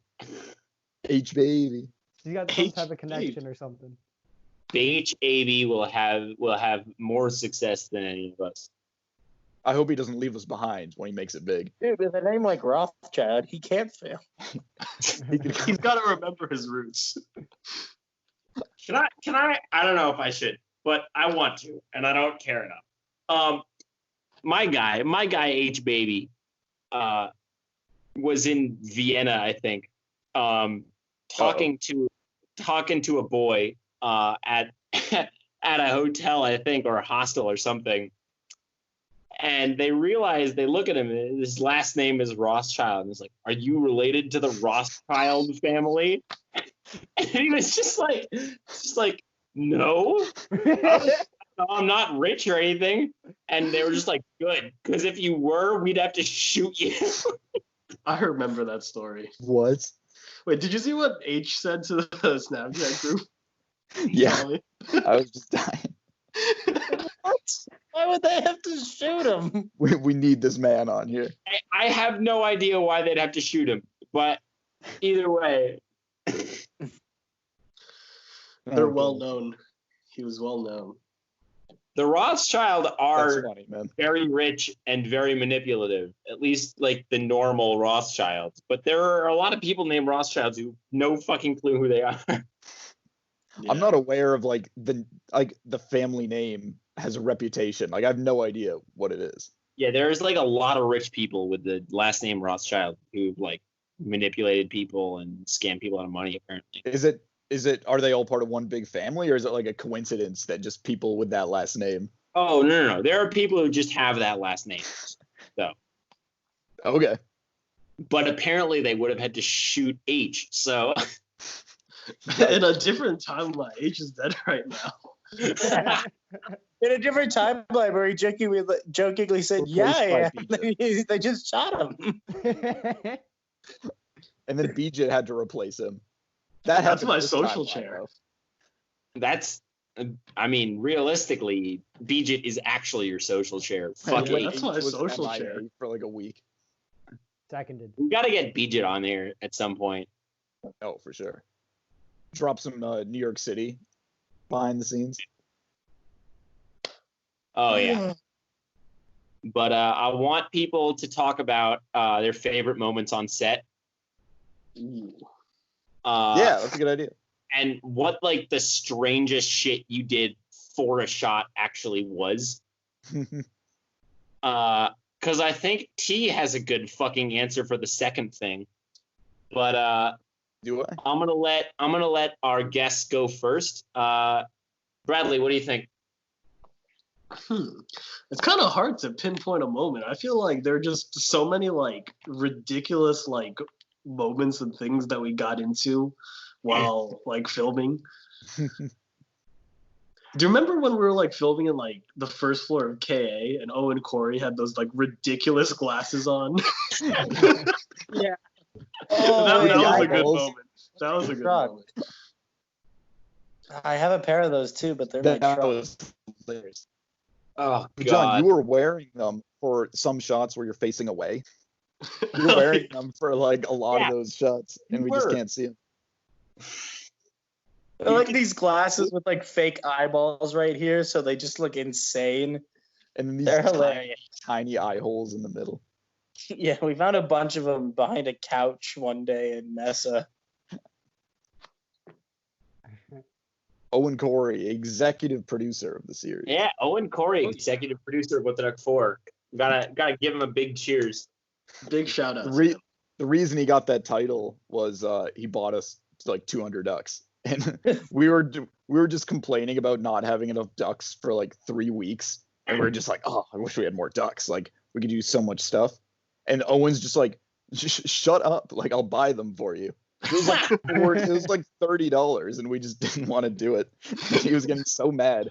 H baby. He's got some type H- of connection or something. HAB will have more success than any of us. I hope he doesn't leave us behind when he makes it big. Dude, with a name like Rothschild, he can't fail. He's got to remember his roots. Can I? I don't know if I should, but I want to, and I don't care enough. My guy H baby, was in Vienna, I think, talking to a boy, at a hotel, I think, or a hostel or something. And they look at him, and his last name is Rothschild. And he's like, "Are you related to the Rothschild family?" And he was just like, "No, I'm not rich or anything." And they were just like, "Good, because if you were, we'd have to shoot you." I remember that story. What? Wait, did you see what H said to the Snapchat group? Yeah, Charlie? I was just dying. What? Why would they have to shoot him? We need this man on here. I have no idea why they'd have to shoot him, but either way. They're well known. He was well known. The Rothschild are That's funny, man. very rich and very manipulative, at least like the normal Rothschilds. But there are a lot of people named Rothschilds who no fucking clue who they are. Yeah. I'm not aware of like the family name has a reputation. Like I have no idea what it is. Yeah, there's like a lot of rich people with the last name Rothschild who like manipulated people and scammed people out of money, apparently. Are they all part of one big family, or is it like a coincidence that just people with that last name? Oh, no. There are people who just have that last name. So. Okay. But apparently they would have had to shoot H, so. In a different timeline, H is dead right now. In a different timeline where he jokingly said, "Yeah, they just shot him." And then BJ had to replace him. That's my social chair. That's, I mean, realistically, Beejit is actually your social chair. Fuck Like, it. That's my was social MIA chair. for like a week. Seconded. We got to get Beejit on there at some point. Oh, for sure. Drop some New York City behind the scenes. Oh, yeah. But I want people to talk about their favorite moments on set. Ooh. Yeah, that's a good idea. And what, like, the strangest shit you did for a shot actually was. Because I think T has a good fucking answer for the second thing. But Do I? I'm gonna let our guests go first. Bradley, what do you think? It's kind of hard to pinpoint a moment. I feel like there are just so many like ridiculous like moments and things that we got into while like filming. Do you remember when we were like filming in like the first floor of KA and Owen Corey had those like ridiculous glasses on? Yeah. that was a good eyeballs. moment. That was a good Druck. moment. I have a pair of those too, but they're like That truck. was hilarious. Oh John, you were wearing them for some shots where you're facing away. You were wearing them for like a lot of those shots, and we just were. can't see them. They're like these glasses with like fake eyeballs right here, so they just look insane. And then these They're tiny, hilarious. tiny eye holes in the middle. Yeah, we found a bunch of them behind a couch one day in Mesa. Owen Corey, executive producer of the series. Yeah, Owen Corey, executive producer of What the Duck 4. Gotta give him a big cheers. Big shout out. The reason he got that title was he bought us like 200 ducks, and we were just complaining about not having enough ducks for like 3 weeks, and we were just like, oh, I wish we had more ducks. Like we could do so much stuff. And Owen's just like, shut up, like I'll buy them for you. It was like $30, and we just didn't want to do it. He was getting so mad.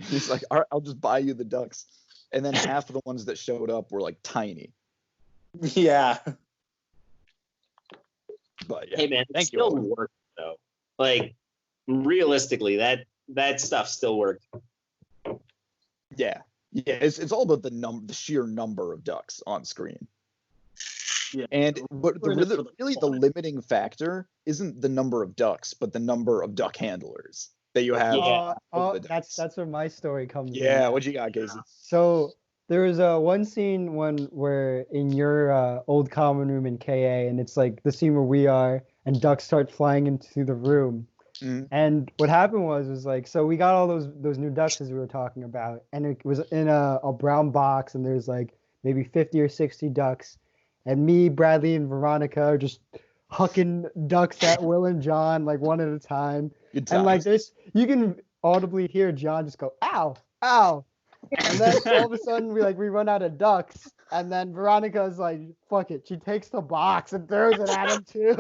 He's like, all right, I'll just buy you the ducks. And then half of the ones that showed up were like tiny. Yeah. But yeah, Hey man, it thank you, still Owen. worked though. Like realistically, that stuff still worked. Yeah, it's all about the sheer number of ducks on screen. Yeah. And what We're in it for really the fun. limiting factor isn't the number of ducks, but the number of duck handlers that you have. Yeah. of the ducks. That's where my story comes in. Yeah, what you got, Casey? So there was one scene where in your old common room in KA, and it's like the scene where we are, and ducks start flying into the room. Mhm. And what happened was like, so we got all those new ducks as we were talking about, and it was in a brown box, and there's like maybe 50 or 60 ducks, and me, Bradley, and Veronica are just hucking ducks at Will and John like one at a time. Good And like times. this, you can audibly hear John just go, ow, ow. And then all of a sudden we run out of ducks. And then Veronica's like, fuck it. She takes the box and throws it at him too.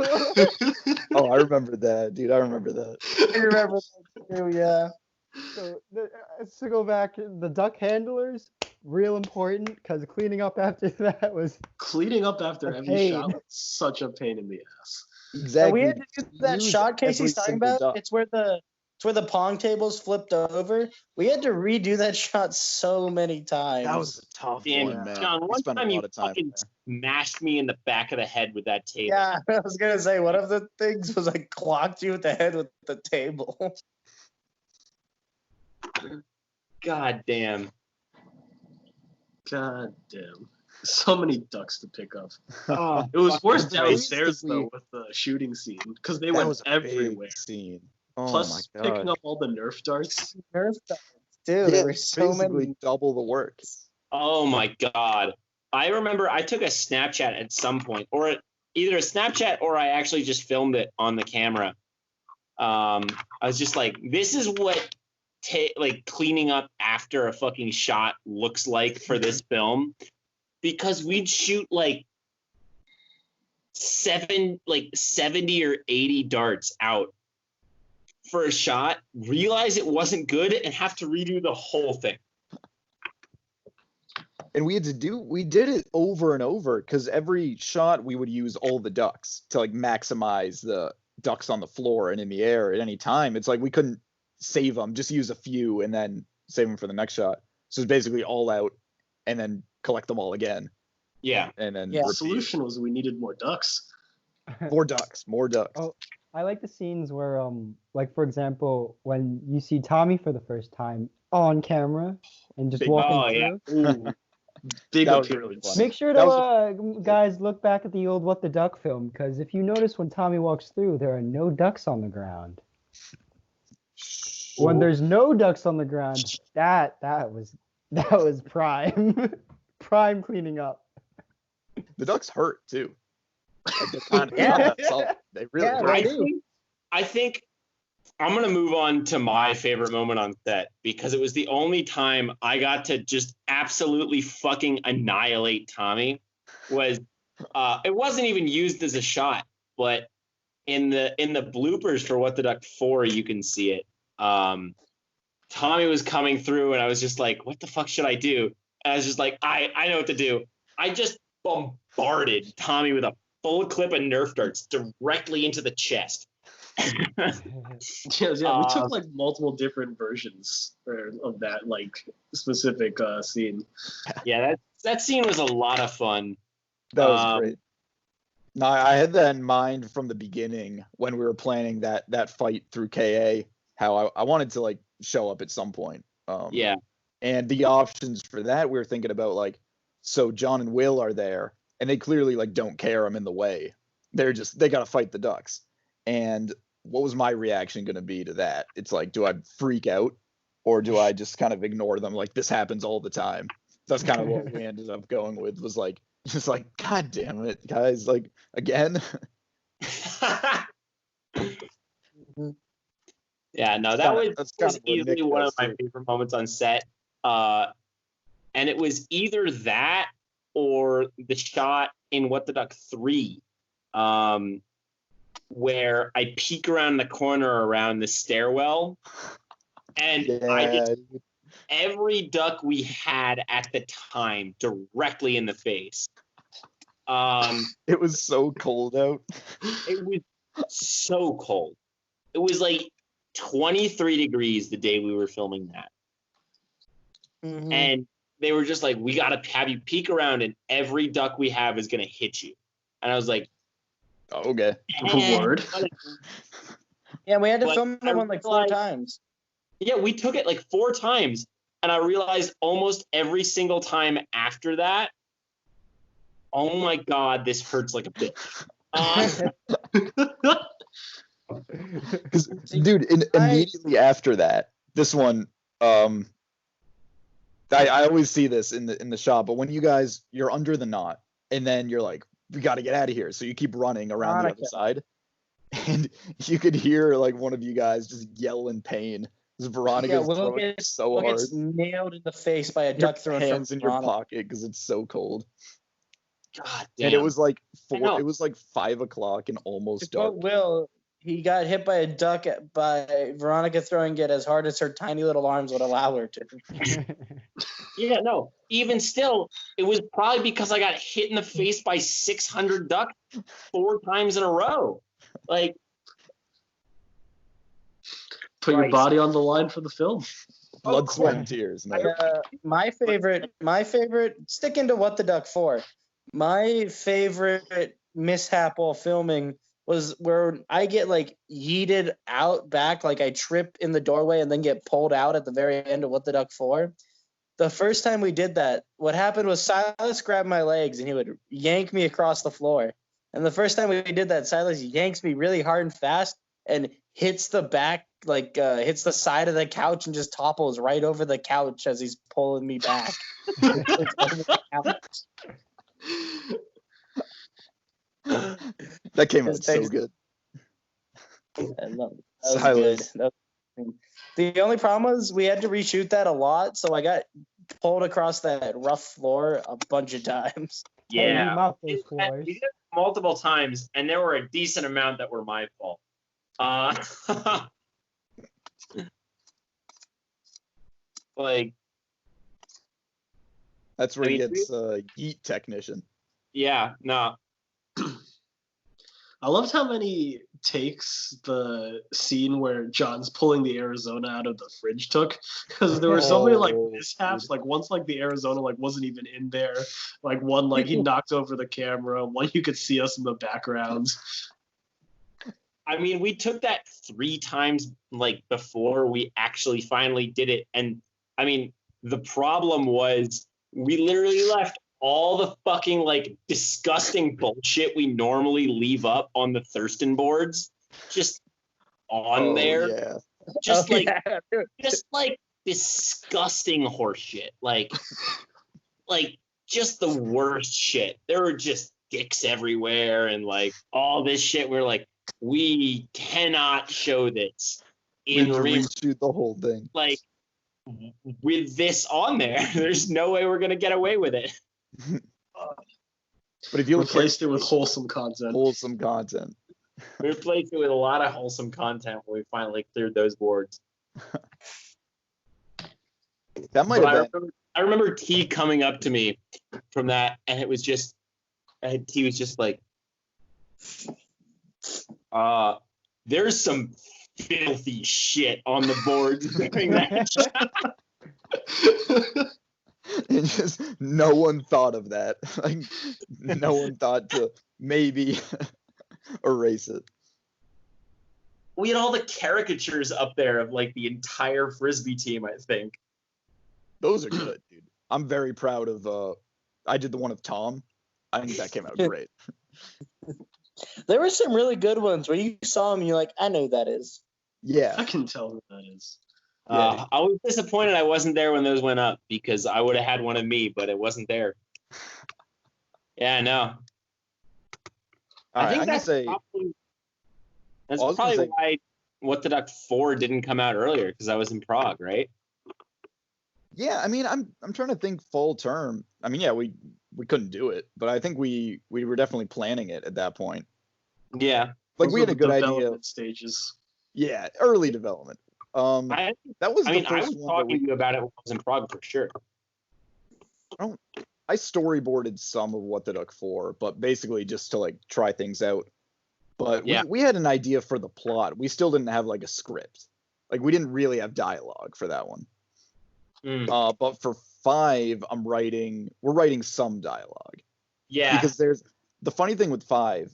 Oh, I remember that, dude. I remember that. I remember that too, yeah. So to go back, the duck handlers, real important, because cleaning up after that was Cleaning up after A every pain. shot was such a pain in the ass. And Exactly. we had to do that Use shot Casey's every talking single about. duck. It's where the where the pong tables flipped over. We had to redo that shot so many times. That was a tough Damn, one, man. John, We one spent a time you lot of time fucking there. smashed me in the back of the head with that table. Yeah, I was gonna say one of the things was I clocked you with the head with the table. God damn. God damn. So many ducks to pick up. Oh, It was fucking worse Christ. downstairs Basically- though with the shooting scene because they That went was a everywhere. big scene. Oh Plus my picking god. up all the Nerf darts. Nerf darts, too. Yeah, There were so basically many. double the work. Oh my god. I remember I took a Snapchat at some point, or either a Snapchat or I actually just filmed it on the camera. I was just like, this is what like cleaning up after a fucking shot looks like for this film. Because we'd shoot like 70 or 80 darts out for a shot, realize it wasn't good, and have to redo the whole thing. And we did it over and over because every shot we would use all the ducks to like maximize the ducks on the floor and in the air at any time. It's like we couldn't save them, just use a few and then save them for the next shot. So it's basically all out and then collect them all again. Yeah. And then Yeah. The repeat. solution was we needed more ducks. More ducks, more ducks. Oh, I like the scenes where, like for example, when you see Tommy for the first time on camera and just Big- walking Oh, yeah. through. Ooh, big That was really appearance. funny. Make sure That to, guys, look back at the old What the Duck film, because if you notice when Tommy walks through, there are no ducks on the ground. When there's no ducks on the ground, that was prime, prime cleaning up. The ducks hurt too. Like, they're kind of, Yeah. they really Yeah, hurt. right. I think I'm going to move on to my favorite moment on set because it was the only time I got to just absolutely fucking annihilate Tommy. Was it wasn't even used as a shot, but in the bloopers for What the Duck 4, you can see it. Tommy was coming through and I was just like, what the fuck should I do? And I was just like, I know what to do. I just bombarded Tommy with a full clip of Nerf darts directly into the chest. Yeah, we took like multiple different versions of that like specific scene. Yeah, that scene was a lot of fun. That was great. No, I had that in mind from the beginning when we were planning that fight through KA. How I wanted to like show up at some point. Yeah. And the options for that, we were thinking about like, so John and Will are there, and they clearly like don't care I'm in the way. They got to fight the ducks. And what was my reaction going to be to that? It's like, do I freak out or do I just kind of ignore them? Like this happens all the time. That's kind of what we ended up going with, was like, just like, God damn it, guys, like again. Yeah, no, that was kind of what easily Nick one does, of my too. favorite moments on set. And it was either that or the shot in What the Duck 3, where I peek around the corner around the stairwell, and every duck we had at the time directly in the face. It was so cold out. It was so cold. It was like 23 degrees the day we were filming that. Mhm. And they were just like, we got to have you peek around and every duck we have is going to hit you. And I was like, Okay. Word. Yeah, we had to But film I that one like 4 realized- times. yeah, we took it like 4 times. And I realized almost every single time after that, oh my God, this hurts like a bitch. Because, dude, immediately after that, this one, I always see this in the shop, but when you're under the knot, and then you're like, we got to get out of here, so you keep running around the other side, and you could hear like one of you guys just yell in pain. Because Veronica's throwing so hard. Gets nailed in the face by a Your duck throwing hands from in your Veronica. pocket because it's so cold. God damn. And it was like know. it was like 5 o'clock and almost To quote dark. Will, he got hit by a duck by Veronica throwing it as hard as her tiny little arms would allow her to. Yeah, no. Even still, it was probably because I got hit in the face by 600 ducks 4 times in a row. Like, Put your Christ. body on the line for the film. Blood, sweat, course. and tears, man. My favorite, sticking to What the Duck For, my favorite mishap while filming was where I get like yeeted out back, like I trip in the doorway and then get pulled out at the very end of What the Duck For. The first time we did that, what happened was Silas grabbed my legs and he would yank me across the floor. And the first time we did that, Silas yanks me really hard and fast and hits the back, hits the side of the couch and just topples right over the couch as he's pulling me back. It's over the couch. That came out Just so takes- good. I love it. That was Silas. good. That was- the only problem was we had to reshoot that a lot, so I got pulled across that rough floor a bunch of times. Hey, you Yeah. mouth We those floors. did it multiple times, and there were a decent amount that were my fault. Like, That's where I he mean, gets Yeet Technician. yeah, no. I loved how many takes the scene where John's pulling the Arizona out of the fridge took, because there were so many like Oh, mishaps. Like once like the Arizona like wasn't even in there. Like one like he knocked over the camera. One you could see us in the background. I mean, we took that 3 times like before we actually finally did it. And I mean, the problem was we literally left all the fucking like disgusting bullshit we normally leave up on the Thurston boards just on there. Yeah. Just Oh, like yeah, dude. just like disgusting horse shit. Like just the worst shit. There were just dicks everywhere and like all this shit. We're like, we cannot show this We had in to real, reshoot the whole thing. like with this on there. There's no way we're gonna get away with it. But if you look Replaced it carefully, with wholesome content. wholesome content. We replaced it with a lot of wholesome content when we finally cleared those boards. That might But have been. I remember T coming up to me from that, and it was just, T was just like, there's some filthy shit on the boards during that shot. And just no one thought of that. Like no one thought to maybe erase it. We had all the caricatures up there of like the entire Frisbee team, I think. Those are good, dude. I'm very proud of I did the one of Tom. I think that came out great. There were some really good ones where you saw him and you're like, I know who that is. Yeah. I can tell who that is. Yeah. I was disappointed I wasn't there when those went up because I would have had one of me, but it wasn't there. Yeah, I know. All I right, think I'm gonna that's say probably, I was gonna probably say- why What the Duck 4 didn't come out earlier, because I was in Prague, right? yeah, I mean I'm trying to think full term. I mean, yeah, we couldn't do it, but I think we were definitely planning it at that point. Yeah. Like Those we were had a the good idea. development stages. Yeah, early development. I That was mean, the I first was one that talking to you about it when I was in Prague for sure. I storyboarded some of What the Duck 4, but basically just to like try things out. But Yeah. we had an idea for the plot. We still didn't have like a script. Like we didn't really have dialogue for that one. Mm. But for 5, we're writing some dialogue. Yeah. Because there's the funny thing with 5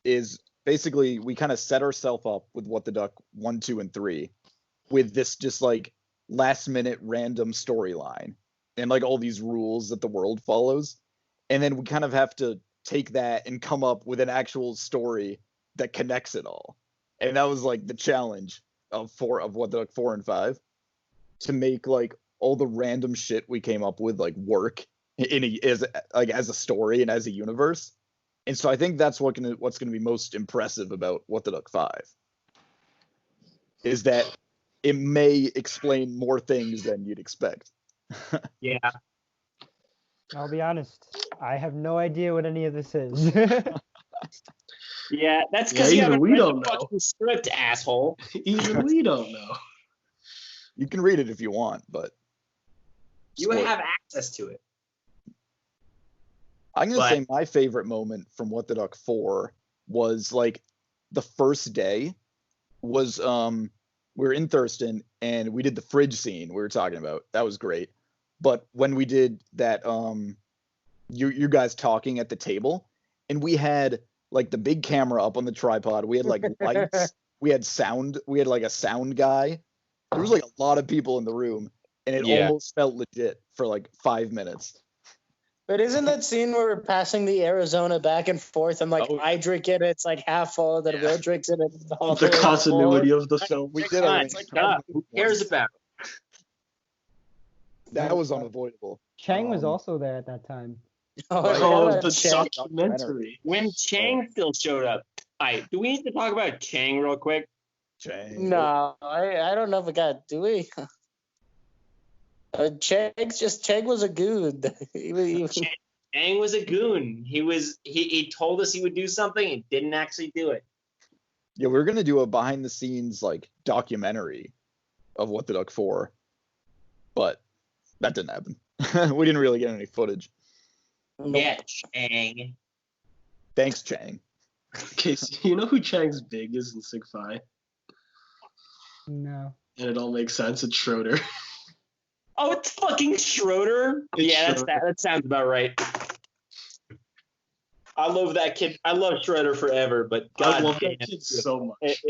is basically we kind of set ourselves up with What the Duck 1, 2, and 3 with this just like last minute random storyline and like all these rules that the world follows. And then we kind of have to take that and come up with an actual story that connects it all. And that was like the challenge of What the Duck 4 and 5, to make like all the random shit we came up with like work as a story and as a universe. And so I think that's what's gonna be most impressive about What the Duck 5 is that it may explain more things than you'd expect. Yeah. I'll be honest. I have no idea what any of this is. Yeah. That's Yeah, because you even haven't we read don't the know. fucking script, asshole. Even we don't know. You can read it if you want, but You spoil- have access to it. I'm gonna but- say my favorite moment from What the Duck 4 was like the first day was we were in Thurston and we did the fridge scene we were talking about. That was great. But when we did that, you guys talking at the table, and we had like the big camera up on the tripod. We had like lights. We had sound. We had like a sound guy. There was like a lot of people in the room, and it almost felt legit for like 5 minutes. But isn't that scene where we're passing the Arizona back and forth, and like I drink it, it's like half full, then Will drinks it, it's all The continuity of the film. We did It's like, who cares about it? That was unavoidable. Chang was also there at that time. Oh, the documentary. When Chang still showed up. All right, do we need to talk about Chang real quick? Chang. No, I don't know if we got. Do we? Chang was a goon. Chang was a goon. He told us he would do something and didn't actually do it. Yeah, we were gonna do a behind the scenes like documentary of What the Duck 4, but that didn't happen. We didn't really get any footage. Yeah, Chang. Thanks, Chang. Okay, so you know who Chang's big is in Sig Fi? No. And it all makes sense. It's Schroeder. Oh, it's fucking Schroeder. Schroeder. That sounds about right. I love that kid. I love Schroeder forever, but God I love damn, that kid so much.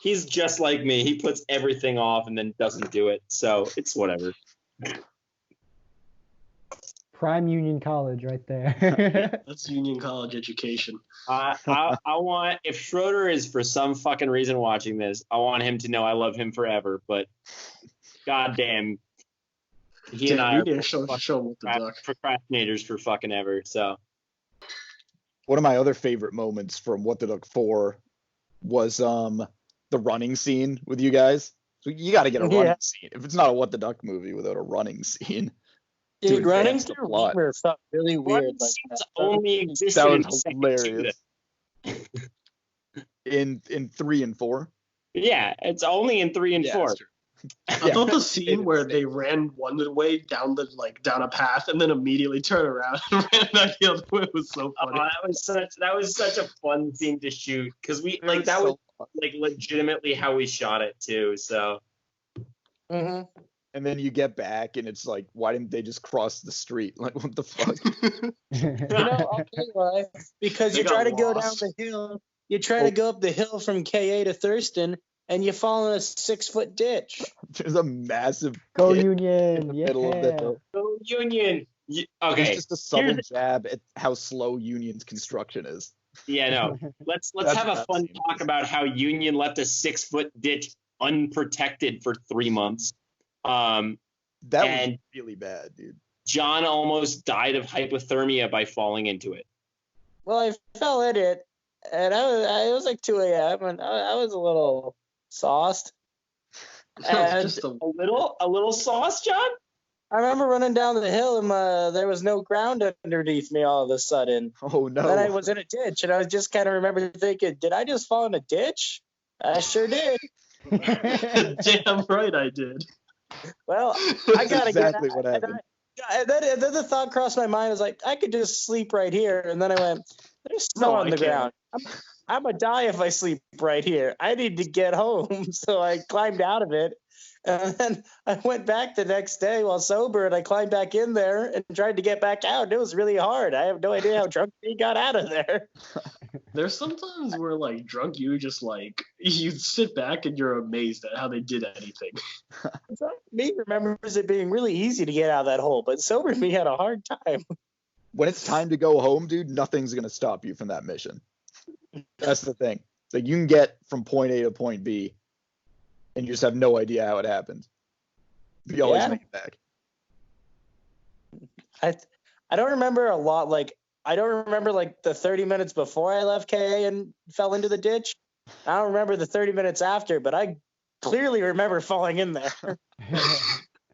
he's just like me. He puts everything off and then doesn't do it. So it's whatever. Prime Union College right there. That's Union College education. I want, if Schroeder is for some fucking reason watching this, I want him to know I love him forever. But goddamn, he and I are show What the Duck. procrastinators for fucking ever. So One of my other favorite moments from What the Duck 4 was the running scene with you guys. So you got to get a running scene. If it's not a What the Duck movie without a running scene. Dude, running through Lemur felt really weird. Like that. Only existed that in was hilarious. In 3 and 4. Yeah, it's only in 3 and 4. I thought the scene where they ran one way down a path and then immediately turned around and ran back the other way was so funny. That was such a fun scene to shoot because we was legitimately how we shot it too. So. Mm-hmm. And then you get back and it's like, why didn't they just cross the street? Like, what the fuck? I'll tell you why. Because you try to go down the hill. You try to go up the hill from KA to Thurston, and you fall in a 6-foot ditch. There's a massive Go pit Union! in the middle of the hill. Go Union! Okay. It's just a subtle jab at how slow Union's construction is. Yeah, no. Let's have a fun talk about how Union left a 6-foot ditch unprotected for 3 months. That was really bad, dude. John almost died of hypothermia by falling into it. Well, I fell in it, and it was like 2 a.m. and I was a little sauced. Just a little sauce, John? I remember running down the hill and there was no ground underneath me all of a sudden. Oh no! Then I was in a ditch, and I was just kind of remember thinking, "Did I just fall in a ditch?" I sure did. Damn right I did. Well, I gotta exactly get what happened. And then the thought crossed my mind. I was like, I could just sleep right here. And then I went, there's snow on the ground. I'm gonna die if I sleep right here. I need to get home. So I climbed out of it. And then I went back the next day while sober, and I climbed back in there and tried to get back out. It was really hard. I have no idea how drunk he got out of there. There's sometimes where drunk you just you sit back and you're amazed at how they did anything. Me remembers it being really easy to get out of that hole, but sober me had a hard time. When it's time to go home, dude, nothing's gonna stop you from that mission. That's the thing. So you can get from point A to point B, and you just have no idea how it happened. You always make it back. I don't remember a lot. I don't remember the 30 minutes before I left KA and fell into the ditch. I don't remember the 30 minutes after, but I clearly remember falling in there.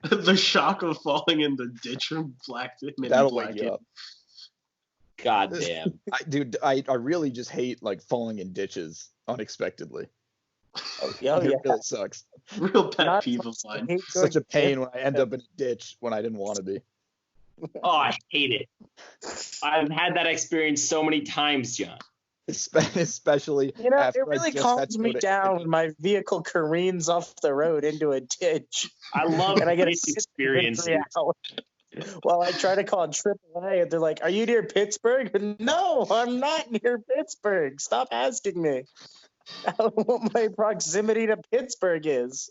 The shock of falling in the ditch and that'll wake you up. God damn. I really just hate falling in ditches unexpectedly. It really sucks. Real pet peeve of mine. Such a pain when I end up in a ditch when I didn't want to be. Oh, I hate it. I've had that experience so many times, John. Especially You know, after it really I just had calms to go me to down when my vehicle careens off the road into a ditch, I love and I get to these sit there for experiences. 3 hours while I try to call AAA, and they're like, "Are you near Pittsburgh?" No, I'm not near Pittsburgh. Stop asking me what my proximity to Pittsburgh is.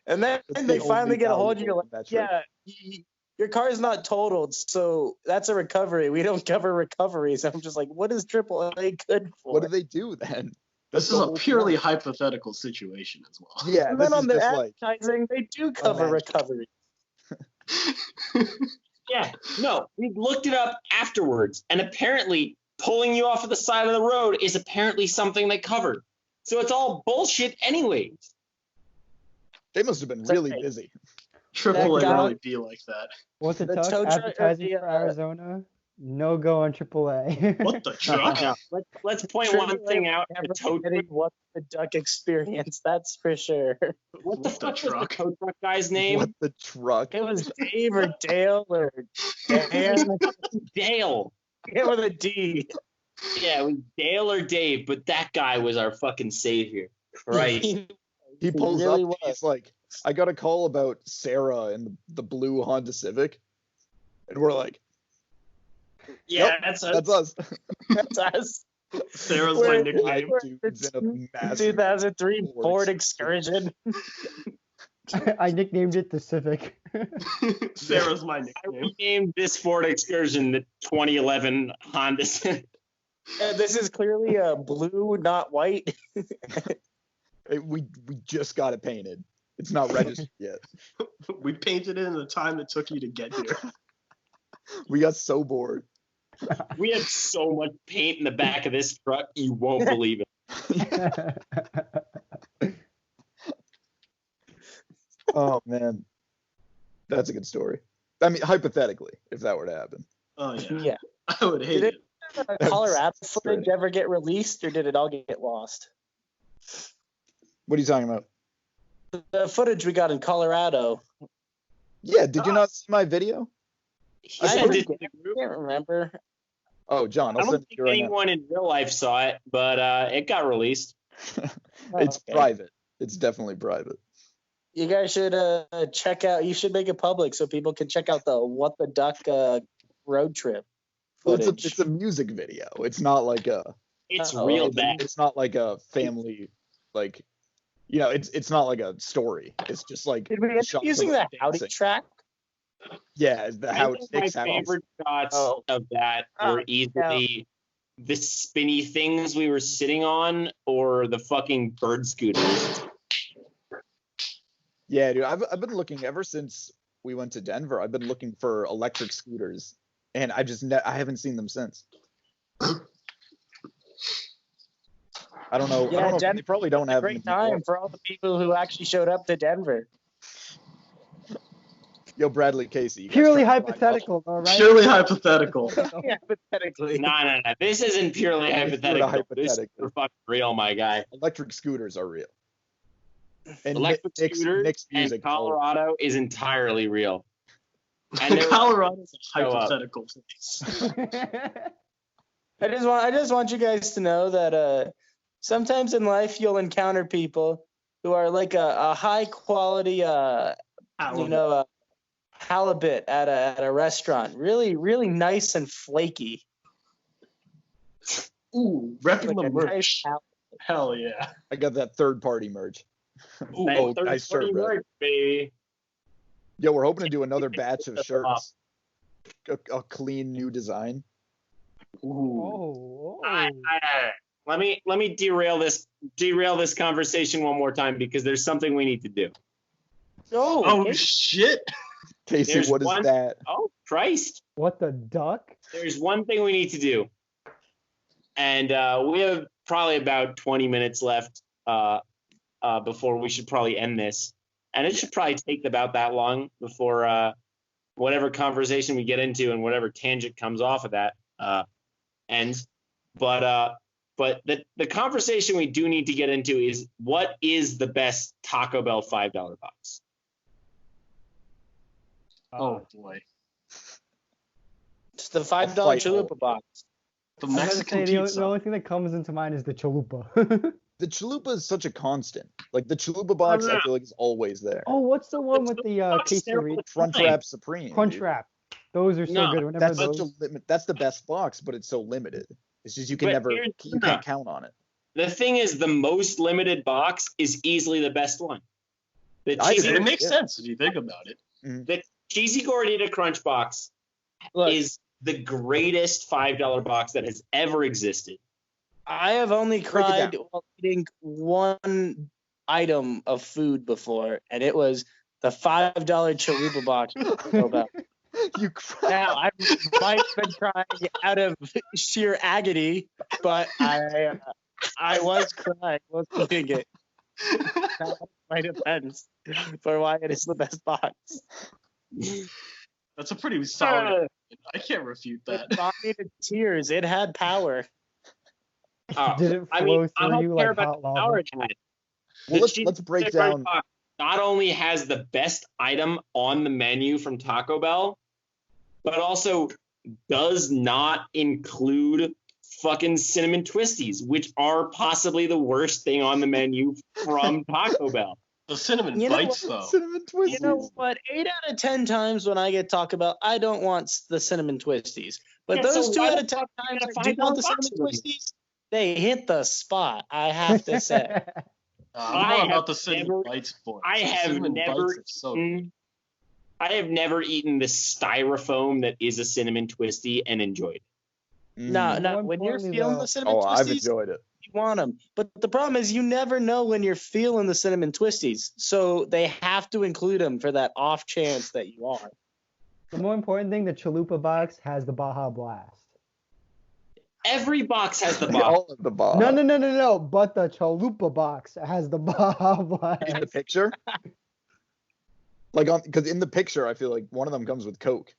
And then That's they the finally only get a hold of you. You're valuable like, metric. "Yeah, your car's not totaled, so that's a recovery. We don't cover recoveries." I'm just like, what is AAA good for? What do they do then? This is a purely hypothetical situation as well. Yeah, And this then is on their just like advertising, they do cover imagine. recovery. Yeah, no, we looked it up afterwards, and apparently pulling you off of the side of the road is apparently something they covered. So it's all bullshit anyways. they must have been really busy. AAA guy- really be like that. What's it The Tuck? tow truck or Advertising the, for Arizona? No go on AAA. What the truck? Now, let's point one AAA thing out. never The tow getting truck, what the duck experience, that's for sure. what the What the fuck was the truck? tow truck guy's name? What the truck? It was Dave or Dale or Dan. Dale. It with a D. Yeah, it was Dale or Dave, but that guy was our fucking savior. Christ. He pulls really up. was. He's like, I got a call about Sarah and the blue Honda Civic, and we're like, Yeah, Yep, that's that's us. That's us. Sarah's We're- my nickname. Five we're dudes in a massive 2003 Ford Ford Excursion. I nicknamed it the Civic. Sarah's my I nickname. renamed this Ford Excursion the 2011 Honda Civic. This is clearly a blue, not white. We just got it painted. It's not registered yet. We painted it in the time it took you to get here. We got so bored. We had so much paint in the back of this truck, you won't believe it. Oh man, that's a good story. I mean, hypothetically, if that were to happen. Oh yeah. Yeah. I would hate Did it. Colorado That's footage ever get released, or did it all get lost? What are you talking about? The footage we got in Colorado. Yeah, did you not see my video? He I sent didn't it to the group. can't remember. Oh, John, I I'll don't send it think to you right now. anyone in real life saw it, but it got released. It's okay. private. It's definitely private. You guys should check out. You should make it public so people can check out the What the Duck road trip Well, footage. it's a music video. It's not like a. It's Oh, real it's, bad. it's not like a family, like, you know, it's not like a story. It's just like. Did we end shots up of using us the Howdy dancing. track? Yeah, the I how think my Nick's house. favorite shots Oh. of that Oh, were easily the spinny things we were sitting on or the fucking bird scooters. Yeah, dude, I've been looking ever since we went to Denver. I've been looking for electric scooters, and I haven't seen them since. I don't know. Yeah, I don't know. Denver They probably don't It's a have great them anymore. time for all the people who actually showed up to Denver. Yo, Bradley Casey. you guys Purely trying to buy hypothetical, though, right? Purely hypothetical. Yeah, hypothetically. No. This isn't purely Yeah, it's purely hypothetical. This is hypothetical. for fucking real, my guy. Electric scooters are real. And Electric scooters Nick's and music. Colorado is entirely real. And there- Colorado's a Show up. hypothetical place. I just want you guys to know that sometimes in life you'll encounter people who are like a high quality halibut at a restaurant. Really, really nice and flaky. Ooh, repping Like the a nice merch. halibut. Hell yeah. I got that third-party merch. Ooh, Hey, Oh, third nice party shirt, Brad. merch, baby. Yo, we're hoping to do another batch of shirts. A clean new design. ooh. Let me derail this conversation one more time because there's something we need to do. Oh shit. Casey, There's what is one- that? Oh Christ! What the duck? There's one thing we need to do, and we have probably about 20 minutes left before we should probably end this, and it should probably take about that long before whatever conversation we get into and whatever tangent comes off of that ends. But the conversation we do need to get into is what is the best Taco Bell $5 box? Oh boy. It's the $5 Fight chalupa box. The I was gonna Mexican say, the pizza. only thing that comes into mind is the chalupa. The chalupa is such a constant. Like the chalupa box, I feel like is always there. Oh, what's the one with the quesarito? Crunchwrap Supreme. Crunch dude. wrap. Those are so No, good. Whenever That's those. such a limit. That's the best box, but it's so limited. It's just you can But never, here's- you can't count on it. The thing is, the most limited box is easily the best one. The I cheesy, agree. It makes Yeah. sense if you think about it. the cheesy gordita crunch box Look, is the greatest $5 box that has ever existed. I have only Break it cried while eating one item of food before, and it was the $5 chalupa box. You cry. Now, I might have been crying out of sheer agony, but I was crying while eating it. That's my defense for why it is the best box. That's a pretty solid. I can't refute It that. brought me to tears. It had power. Did it I flow mean, I through don't you care like about hot the lava? power it had. Well, The let's break cheesy crunch down. box not only has the best item on the menu from Taco Bell, but also does not include fucking cinnamon twisties, which are possibly the worst thing on the menu from Taco Bell. The cinnamon You know bites, what? though. Cinnamon You twisties. know what? 8 out of 10 times when I get Taco Bell, I don't want the cinnamon twisties. But Yeah, those so 2 why out the of 10 fuck you times got a I do want $5 the box cinnamon with you? twisties, they hit the spot, I have to say. I'm I more have about the cinnamon never- bites for it. I The have cinnamon never bites are so eaten. I have never eaten the styrofoam that is a cinnamon twisty and enjoyed it. No, More when you're importantly, feeling though- the cinnamon Oh, I've twisties, enjoyed it. you want them. But the problem is you never know when you're feeling the cinnamon twisties. So they have to include them for that off chance that you are. The more important thing, the chalupa box has the Baja Blast. Every box has the They box. all have the box. No. But the chalupa box has the Baja In the Blast. picture. Like because in the picture, I feel like one of them comes with Coke,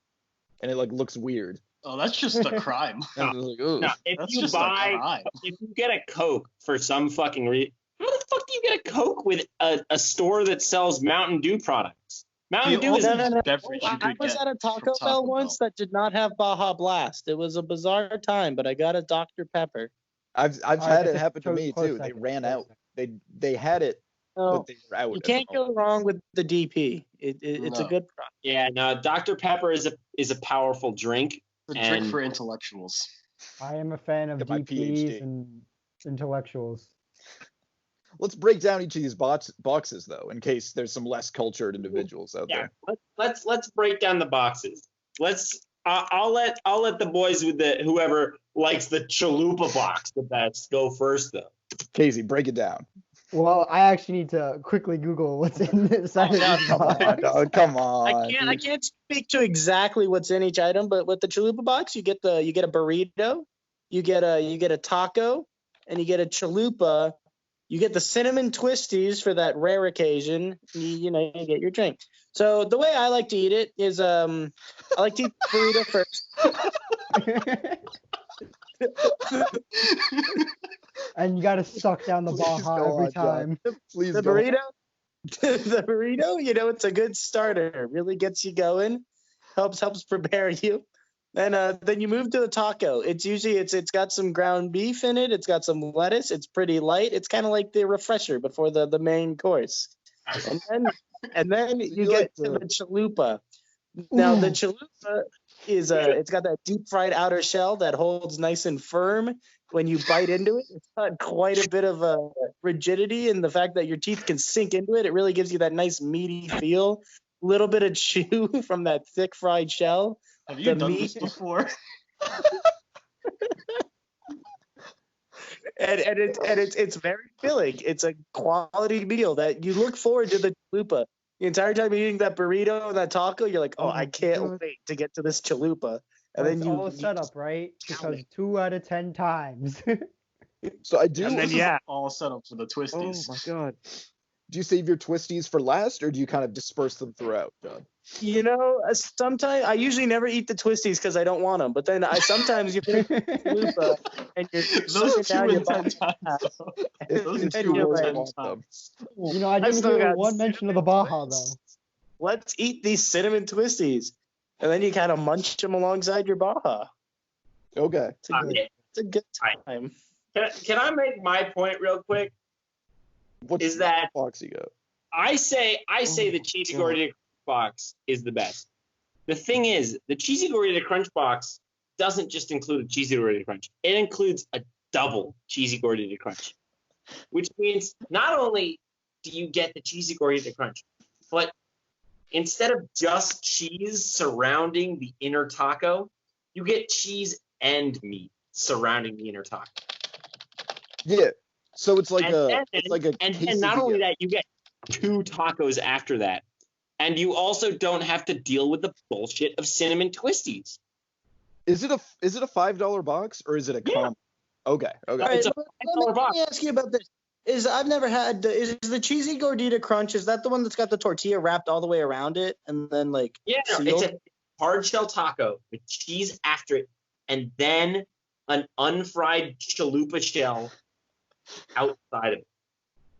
and it like looks weird. Oh, that's just a crime. And it's like, ooh. Now, if That's you just a buy, crime. if you get a Coke for some fucking reason, how the fuck do you get a Coke with a store that sells Mountain Dew products? Mountain The Dew is only no. beverage you I could was get at a from Taco Taco Bell once that did not have Baja Blast. It was a bizarre time, but I got a Dr. Pepper. I've All right, had it just happen to close- me close too. They second, ran close out. second. They had it, No, but they were out. you at the can't moment. go wrong with the DP. It's a No. good product. Yeah, no, Dr. Pepper is a powerful drink. The drink And- for intellectuals. I am a fan of Get my DPs PhD. and intellectuals. Let's break down each of these boxes though, in case there's some less cultured individuals out Yeah, there. let's break down the boxes. I'll let the boys with whoever likes the chalupa box the best go first though. Casey, break it down. Well, I actually need to quickly Google what's in inside of these Come on, boxes. dog, come on. I can't speak to exactly what's in each item, but with the chalupa box, you get a burrito, you get a taco, and you get a chalupa. You get the cinnamon twisties for that rare occasion. You get your drink. So the way I like to eat it is I like to eat the burrito first. And you gotta suck down the Please Baja go every on, John. time. Please The go on. burrito, the burrito, it's a good starter. Really gets you going, helps prepare you. Then you move to the taco. It's got some ground beef in it. It's got some lettuce. It's pretty light. It's kind of like the refresher before the main course. And then you like get to the chalupa. Now the chalupa is it's got that deep fried outer shell that holds nice and firm when you bite into it. It's got quite a bit of rigidity, and the fact that your teeth can sink into it, it really gives you that nice meaty feel. A little bit of chew from that thick fried shell. Have you The done meat- this before? And it's very filling. It's a quality meal that you look forward to the chalupa. The entire time you're eating that burrito and that taco, you're like, oh, I can't wait to get to this chalupa. And It's then you all set up, right? count Because 2 out of 10 times. So I do. And then, This is yeah. all set up for the Oh twisties. my god. Do you save your twisties for last, or do you kind of disperse them throughout, John? Sometimes I usually never eat the twisties because I don't want them. But then sometimes you finish the chalupa and you're sucking Those 2 down your in 10 body. times. though. Those And 2 you're in like, 10 want them. times. I I didn't still hear got one mention of the Baja, though. Let's eat these cinnamon twisties. And then you kind of munch them alongside your Baja. Okay. It's a good- It's a good time. Can I make my point real quick? What's Is that box you got? I say the cheesy God. Gordita box is the best. The thing is, the cheesy Gordita Crunch box doesn't just include a cheesy Gordita Crunch. It includes a double cheesy Gordita Crunch, which means not only do you get the cheesy Gordita Crunch, but instead of just cheese surrounding the inner taco, you get cheese and meat surrounding the inner taco. Yeah. So it's like And quesadilla. not only that, you get 2 tacos after that. And you also don't have to deal with the bullshit of cinnamon twisties. Is it a $5 box or is it a combo? Okay. All right, It's a let $5 me ask you about this. I've never had. Is the cheesy gordita crunch? Is that the one that's got the tortilla wrapped all the way around it, and then like? Yeah, no, sealed? it's a hard shell taco with cheese after it, and then an unfried chalupa shell outside of it.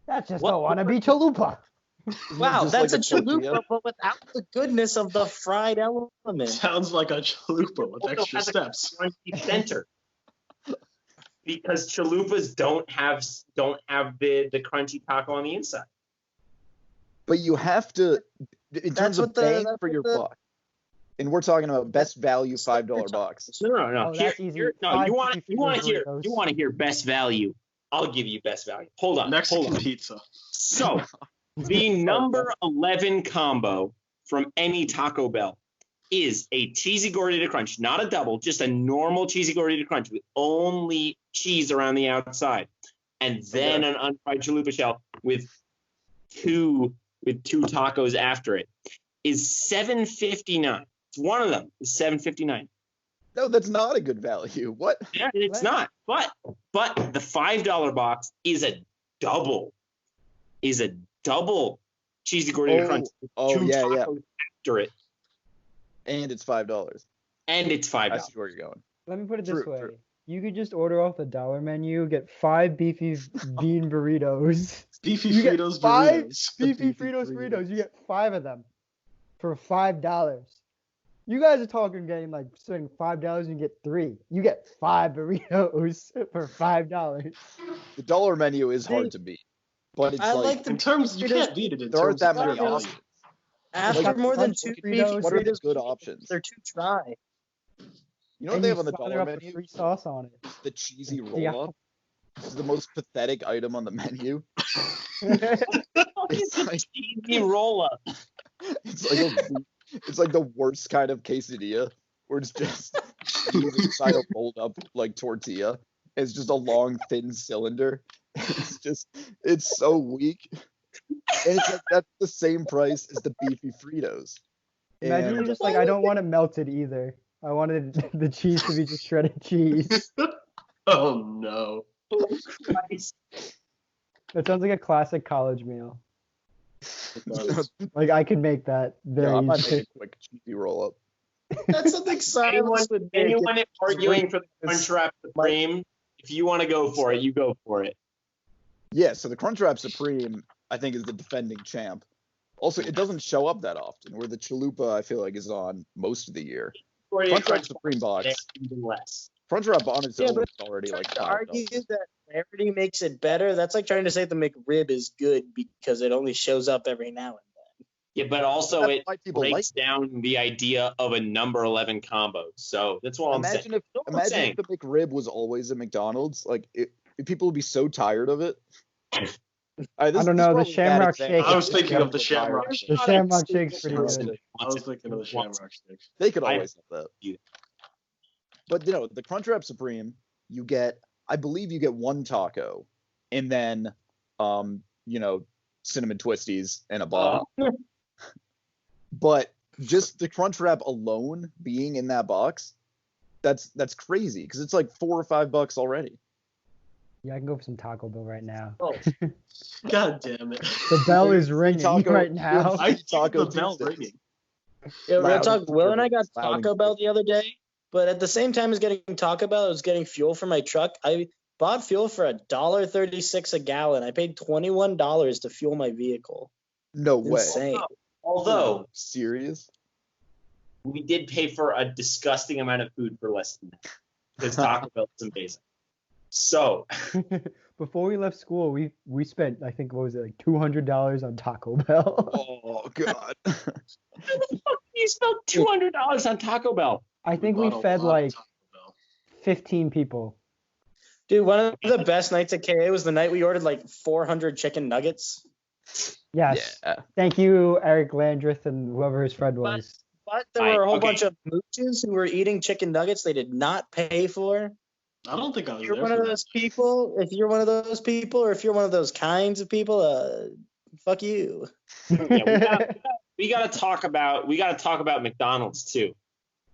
That's just What? a wannabe chalupa. Wow, Just that's like a chalupa, tortilla? but without the goodness of the fried element. Sounds like a chalupa with Also extra has a steps. crunchy center. Because chalupas don't have the crunchy taco on the inside. But you have to, in terms of bang for your buck, and we're talking about best value $5 box. No. Oh, that's easy. You 5 want beefy to Doritos. hear best value? I'll give you best value. Hold on. Mexican pizza. So, the number 11 combo from any Taco Bell is a cheesy gordita crunch, not a double, just a normal cheesy gordita crunch with only cheese around the outside, and then an unfried chalupa shell with two tacos after it. Is $7.59. It's one of them. Is $7.59. No, that's not a good value. What? Yeah, it's not. But the $5 box is a double cheesy gordita crunch with two tacos after it. And it's $5. And it's $5. I see where you're going. Let me put it this True, way. true. You could just order off the dollar menu, get 5 beefy bean burritos. Beefy You get Fritos 5 burritos. beefy Fritos burritos. You get 5 of them for $5. You guys are talking getting like spending $5 and you get 3. You get 5 burritos for $5. The dollar menu is hard to beat, but it's I like like the In terms, you Fritos- can't beat it in there aren't terms that of many value. options. After Like more than crunch 2 beefy Fritos, what are the Fritos, good options? they're too dry. You know what And they you have on the smother dollar up with menu? free sauce on it. The cheesy Yeah. roll up. This is the most pathetic item on the menu. It's like Cheesy roll up. it's like the worst kind of quesadilla, where it's just cheese inside a rolled up like tortilla. It's just a long thin cylinder. It's so weak. And it's like that's the same price as the beefy Fritos. Imagine And you're just like, I don't want it melted either. I wanted the cheese to be just shredded cheese. Oh no. Christ. That sounds like a classic college meal. Like I could make that very yeah, I might easily. make a quick cheesy roll up. That's something Silence would make. Anyone arguing for the Crunchwrap Supreme, if you want to go for it, you go for it. Yeah, so the Crunchwrap Supreme, I think, is the defending champ. Also, it doesn't show up that often, where the Chalupa, I feel like, is on most of the year. Crunchwrap Supreme box. Even less. Crunchwrap on its Yeah, own but is already like to $5. argue that rarity makes it better. That's like trying to say the McRib is good because it only shows up every now and then. Yeah, but also That's it why people breaks like down the idea of a number 11 combo. So that's what I'm saying. Imagine if the McRib was always at McDonald's. Like, people would be so tired of it. I don't know, the Shamrock Shake. I was thinking of the Shamrock The Shake. Shamrock Shake's pretty good. I was thinking of the Shamrock Shake. They could always have that. Yeah. But, the Crunchwrap Supreme, I believe you get 1 taco, and then, cinnamon twisties and a bomb. But just the Crunchwrap alone being in that box, that's crazy, because it's like $4 or $5 already. Yeah, I can go for some Taco Bell right now. God damn it. The bell is ringing Taco- right now. I Taco the bell Tuesdays. ringing. Yeah, real Loud talk. and Will and I clear. got Loud and Taco Bell clear. the other day, but at the same time as getting Taco Bell, I was getting fuel for my truck. I bought fuel for $1.36 a gallon. I paid $21 to fuel my vehicle. No way. Insane. Although Serious? we did pay for a disgusting amount of food for less than that. because Taco Bell is amazing. So Before we left school, we spent, I think, what was it, like $200 on Taco Bell. Oh God. how the fuck do you spend $200 on Taco Bell? I think we bought a fed lot of like Taco Bell. 15 people. Dude, one of the best nights at KA was the night we ordered like 400 chicken nuggets. Yes. Yeah. Thank you, Eric Landreth and whoever his friend was. But there were a whole Okay. bunch of mooches who were eating chicken nuggets they did not pay for. I don't think I was If you're there one for of that. those people, if you're one of those people, or if you're one of those kinds of people, fuck you. Yeah, we gotta talk about McDonald's too.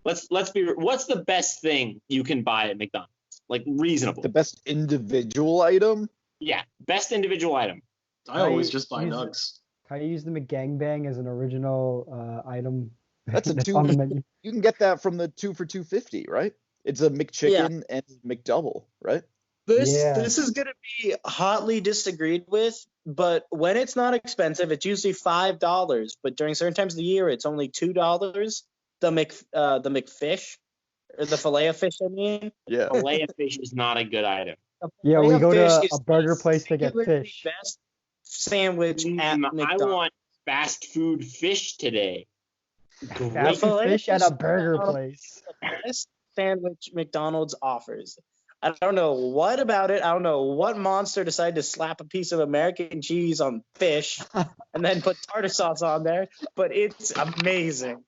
What's the best thing you can buy at McDonald's? Like reasonable. The best individual item. Yeah, best individual item. I always just buy use- nugs. Can I use the McGangbang as an original item? That's a on the two. menu? You can get that from the 2 for $2.50, right? It's a McChicken and McDouble, right? Yeah. This is gonna be hotly disagreed with, but when it's not expensive, it's usually $5. But during certain times of the year, it's only $2. The McFish, or the fillet of fish, I mean. Yeah. Filet of fish is not a good item. The Yeah, we filet go of to fish a is burger the place to get singularly fish. Best sandwich at I McDonald's. want fast food fish today. Fast Great. food Filet fish at fish a burger is place. the best sandwich McDonald's offers. I don't know what about it. I don't know what monster decided to slap a piece of American cheese on fish and then put tartar sauce on there, but it's amazing.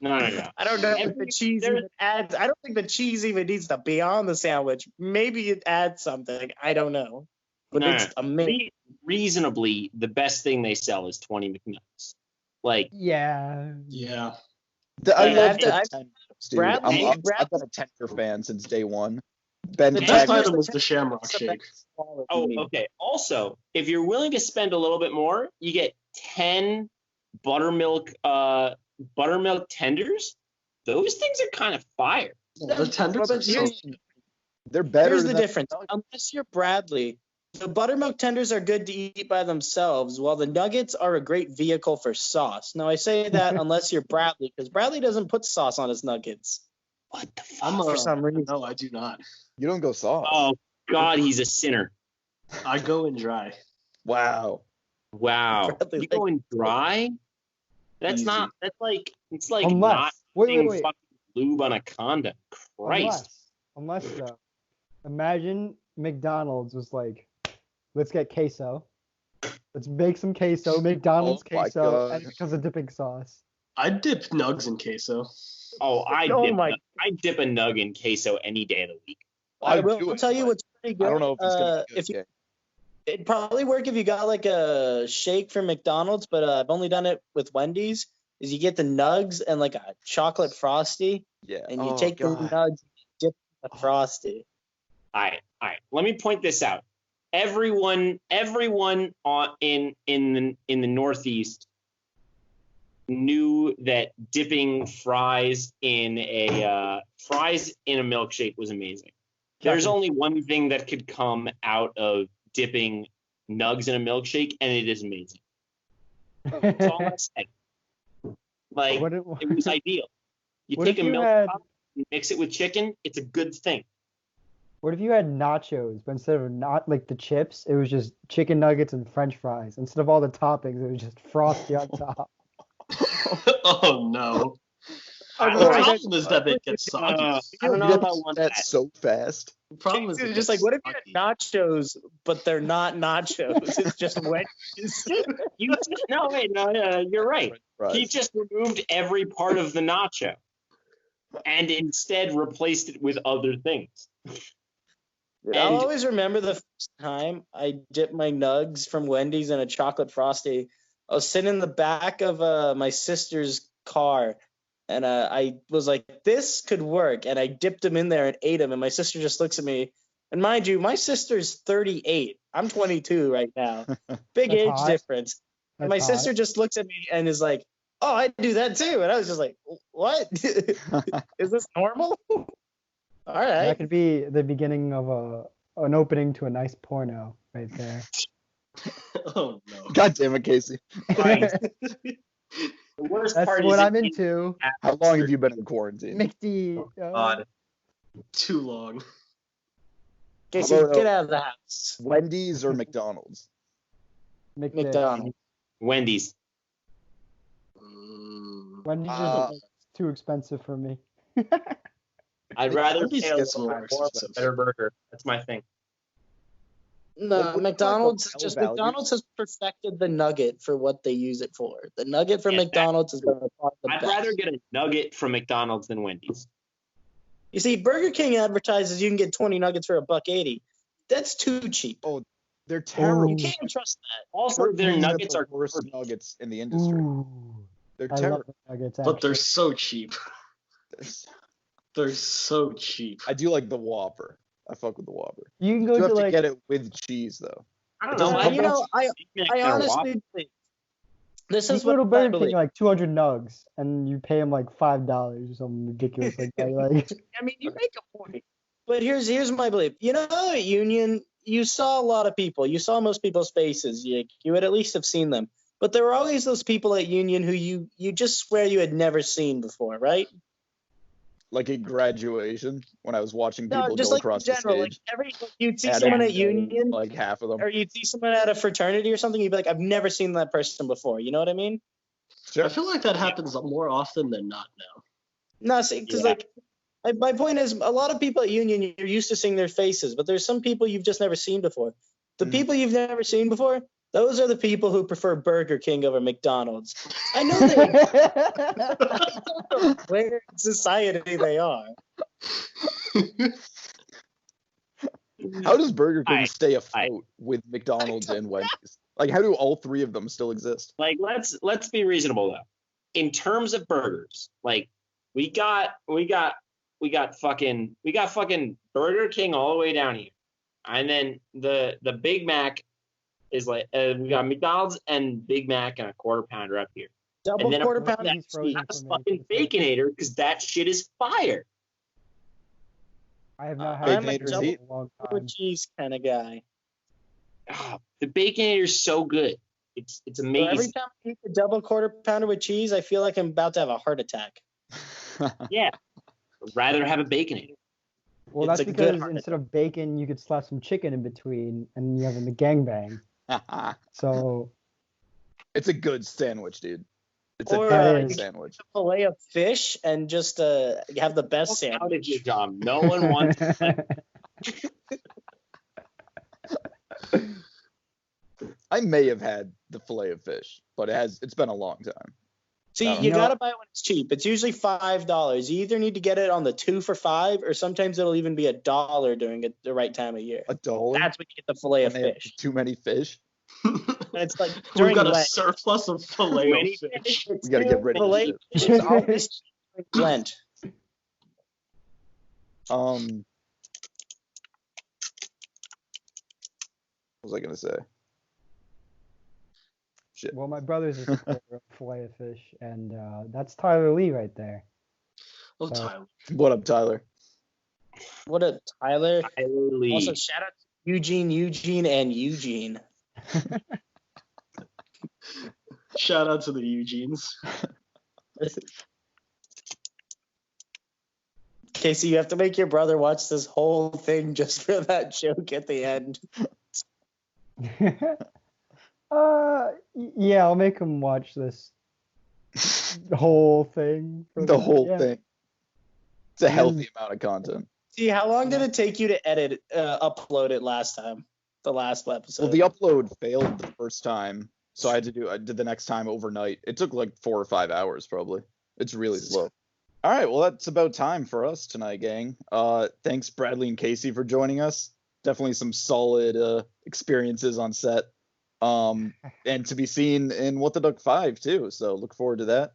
No. I don't know if the cheese even adds. I don't think the cheese even needs to be on the sandwich. Maybe it adds something. I don't know, but No. it's amazing. Reasonably, the best thing they sell is 20 McNuggets. Like, Yeah. Yeah. I Yeah, love I've- the I've- tenders, dude. Bradley- I've Bradley- been a tender fan since day one. Ben The The best best part Tech, item was the Shamrock It's the Shake. best quality. oh, okay. Also, if you're willing to spend a little bit more, you get 10 buttermilk tenders. Those things are kind of fire. The tenders are so they're better. Here's the than- difference. Unless you're Bradley, the buttermilk tenders are good to eat by themselves, while the nuggets are a great vehicle for sauce. Now, I say that unless you're Bradley, because Bradley doesn't put sauce on his nuggets. What the fuck? I'm for some reason. No, I do not. You don't go soft. Oh, God, he's a sinner. I go in dry. Wow. Wow. Bradley, You going dry? That's Easy. not, that's like, it's like Unless. not Wait. putting fucking lube on a condom. Christ. Unless though. Imagine McDonald's was like, let's get queso. Let's make some queso, McDonald's Oh my queso, God. and it becomes a dipping sauce. I dip nugs in queso. Oh, Oh my- I dip a nug in queso any day of the week. I do will it, tell you but what's pretty good. I don't know if it's gonna be good. if you, Yeah. it'd probably work if you got like a shake from McDonald's, but I've only done it with Wendy's. Is you get the nugs and like a chocolate frosty, Yeah. and you Oh, take the God. nugs, and dip the frosty. All right. Let me point this out. Everyone in the Northeast knew that dipping fries in a milkshake was amazing. There's only one thing that could come out of dipping nugs in a milkshake, and it is amazing. That's all I'm saying. Like, What it was ideal. You what take if a you milk had- cup and mix it with chicken, it's a good thing. What if you had nachos, but instead of not like the chips, it was just chicken nuggets and French fries. Instead of all the toppings, it was just frosty on top. Oh no. I The don't know. problem is that they get soggy. I don't know You if I get want that that. so fast. The problem is It's they just get like, what if you soggy. had nachos, but they're not nachos? It's just Wendy's. You're right. Right. He just removed every part of the nacho and instead replaced it with other things. Dude, I'll And- always remember the first time I dipped my nugs from Wendy's in a chocolate frosty. I was sitting in the back of my sister's car, and I was like, this could work. And I dipped them in there and ate them. And my sister just looks at me. And mind you, my sister's 38. I'm 22 right now. Big That's age hot. difference. And my That's hot. sister just looks at me and is like, oh, I do that too. And I was just like, what? Is this normal? All right. That could be the beginning of an opening to a nice porno right there. Oh no. God damn it, Casey. Right. The worst That's part what is I'm it- into. How long have you been in quarantine? McD. God. Too long. Casey, How about, get out of the house. Wendy's or McDonald's? McDonald's. Wendy's. Wendy's is too expensive for me. I'd rather Wendy's pay a gets little more bit more for a expensive. better burger. That's my thing. No, What do you McDonald's call just value? McDonald's has perfected the nugget for what they use it for. The nugget from Yeah, McDonald's is by far the I'd best. rather get a nugget from McDonald's than Wendy's. You see, Burger King advertises you can get 20 nuggets for $1.80. That's too cheap. They're terrible. You can't trust that. Also, their Turkey's got nuggets the are worst garbage. nuggets in the industry. Ooh. They're I love terrible. the nuggets, But they're actually. so cheap. They're so cheap. I do like the Whopper. I fuck with the Whopper. You can You go have to to like get it with cheese though. I don't It know. doesn't I, come you know, I honestly think this you is go to what I Burger King believe. like 200 nugs and you pay them like $5 or something ridiculous like that. Like, I mean, you make a point. But here's my belief. You know, at Union, you saw a lot of people. You saw most people's faces. You would at least have seen them. But there were always those people at Union who you just swear you had never seen before, right? Like at graduation when I was watching No, people just go like in across the general. Like stage. you'd see I someone didn't at know, Union, like half of them. or you'd see someone at a fraternity or something. You'd be like, I've never seen that person before. You know what I mean? Sure. I feel like that happens more often than not now. No, see, because Yeah. my point is, a lot of people at Union, you're used to seeing their faces, but there's some people you've just never seen before. The Mm. people you've never seen before, those are the people who prefer Burger King over McDonald's. I know where in society they are. How does Burger King Alright, stay afloat with McDonald's and Wendy's? Like, how do all three of them still exist? Like, let's be reasonable though. In terms of burgers, like we got fucking Burger King all the way down here, and then the Big Mac is like we got McDonald's and Big Mac and a quarter pounder up here. Double And then quarter above pounder. that, He's frozen that's for me. fucking Baconator because that shit is fire. I have not I'm had a Baconator's burger heat. in a long With time. cheese kind of guy. The Baconator is so good. It's So every amazing. time I eat the double quarter pounder with cheese, I feel like I'm about to have a heart attack. Yeah, I'd rather have a Baconator. Well, It's that's a good because heart instead of bacon, you could slap some chicken in between, and you have a gangbang. So It's a good sandwich, dude. It's Or, a good is. sandwich. Fillet of fish and just have the best Out of your sandwich. job. No one wants. I may have had the fillet of fish, but it's been a long time. See, Oh. you No. gotta buy it when it's cheap. It's usually $5. You either need to get it on the 2 for $5, or sometimes it'll even be $1 during the right time of year. $1? That's when you get the fillet When of they have fish. too many fish. And it's like We've during got a Lent. surplus of filet Many of fish. We gotta get rid of Fillet this of fish is always during Lent. shit. What was I gonna say? Shit. well, my brother's a supporter of filet of fish, and that's Tyler Lee right there. Oh, So- Tyler. What up, Tyler? What a Tyler. Tyler Lee. Also, shout out to Eugene, and Eugene. Shout out to the Eugenes. Casey, you have to make your brother watch this whole thing just for that joke at the end. Yeah, I'll make him watch this whole thing. for The that, whole yeah. thing. It's a healthy amount of content. See, how long did it take you to upload it last time? The last episode. Well, the upload failed the first time, so I did the next time overnight. It took like 4 or 5 hours probably. It's really slow. All right, well that's about time for us tonight, gang. Thanks Bradley and Casey for joining us. Definitely some solid experiences on set. And to be seen in What the Duck 5 too. So look forward to that.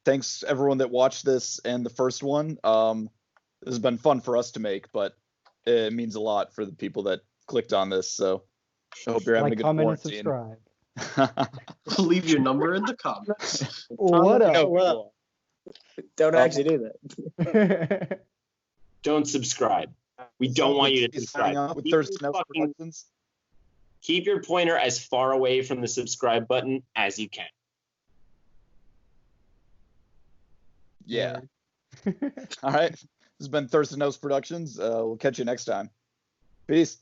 Thanks everyone that watched this and the first one. This has been fun for us to make, but it means a lot for the people that clicked on this. So I hope you're having a Like, good comment, and quarantine. subscribe. Leave your number in the comments. What up? No, don't actually do that. Don't subscribe. We don't want you to He's signing subscribe. off with Keep your Thurston fucking- Productions. Keep your pointer as far away from the subscribe button as you can. Yeah. All right. has been Thurston House Productions. We'll catch you next time. Peace.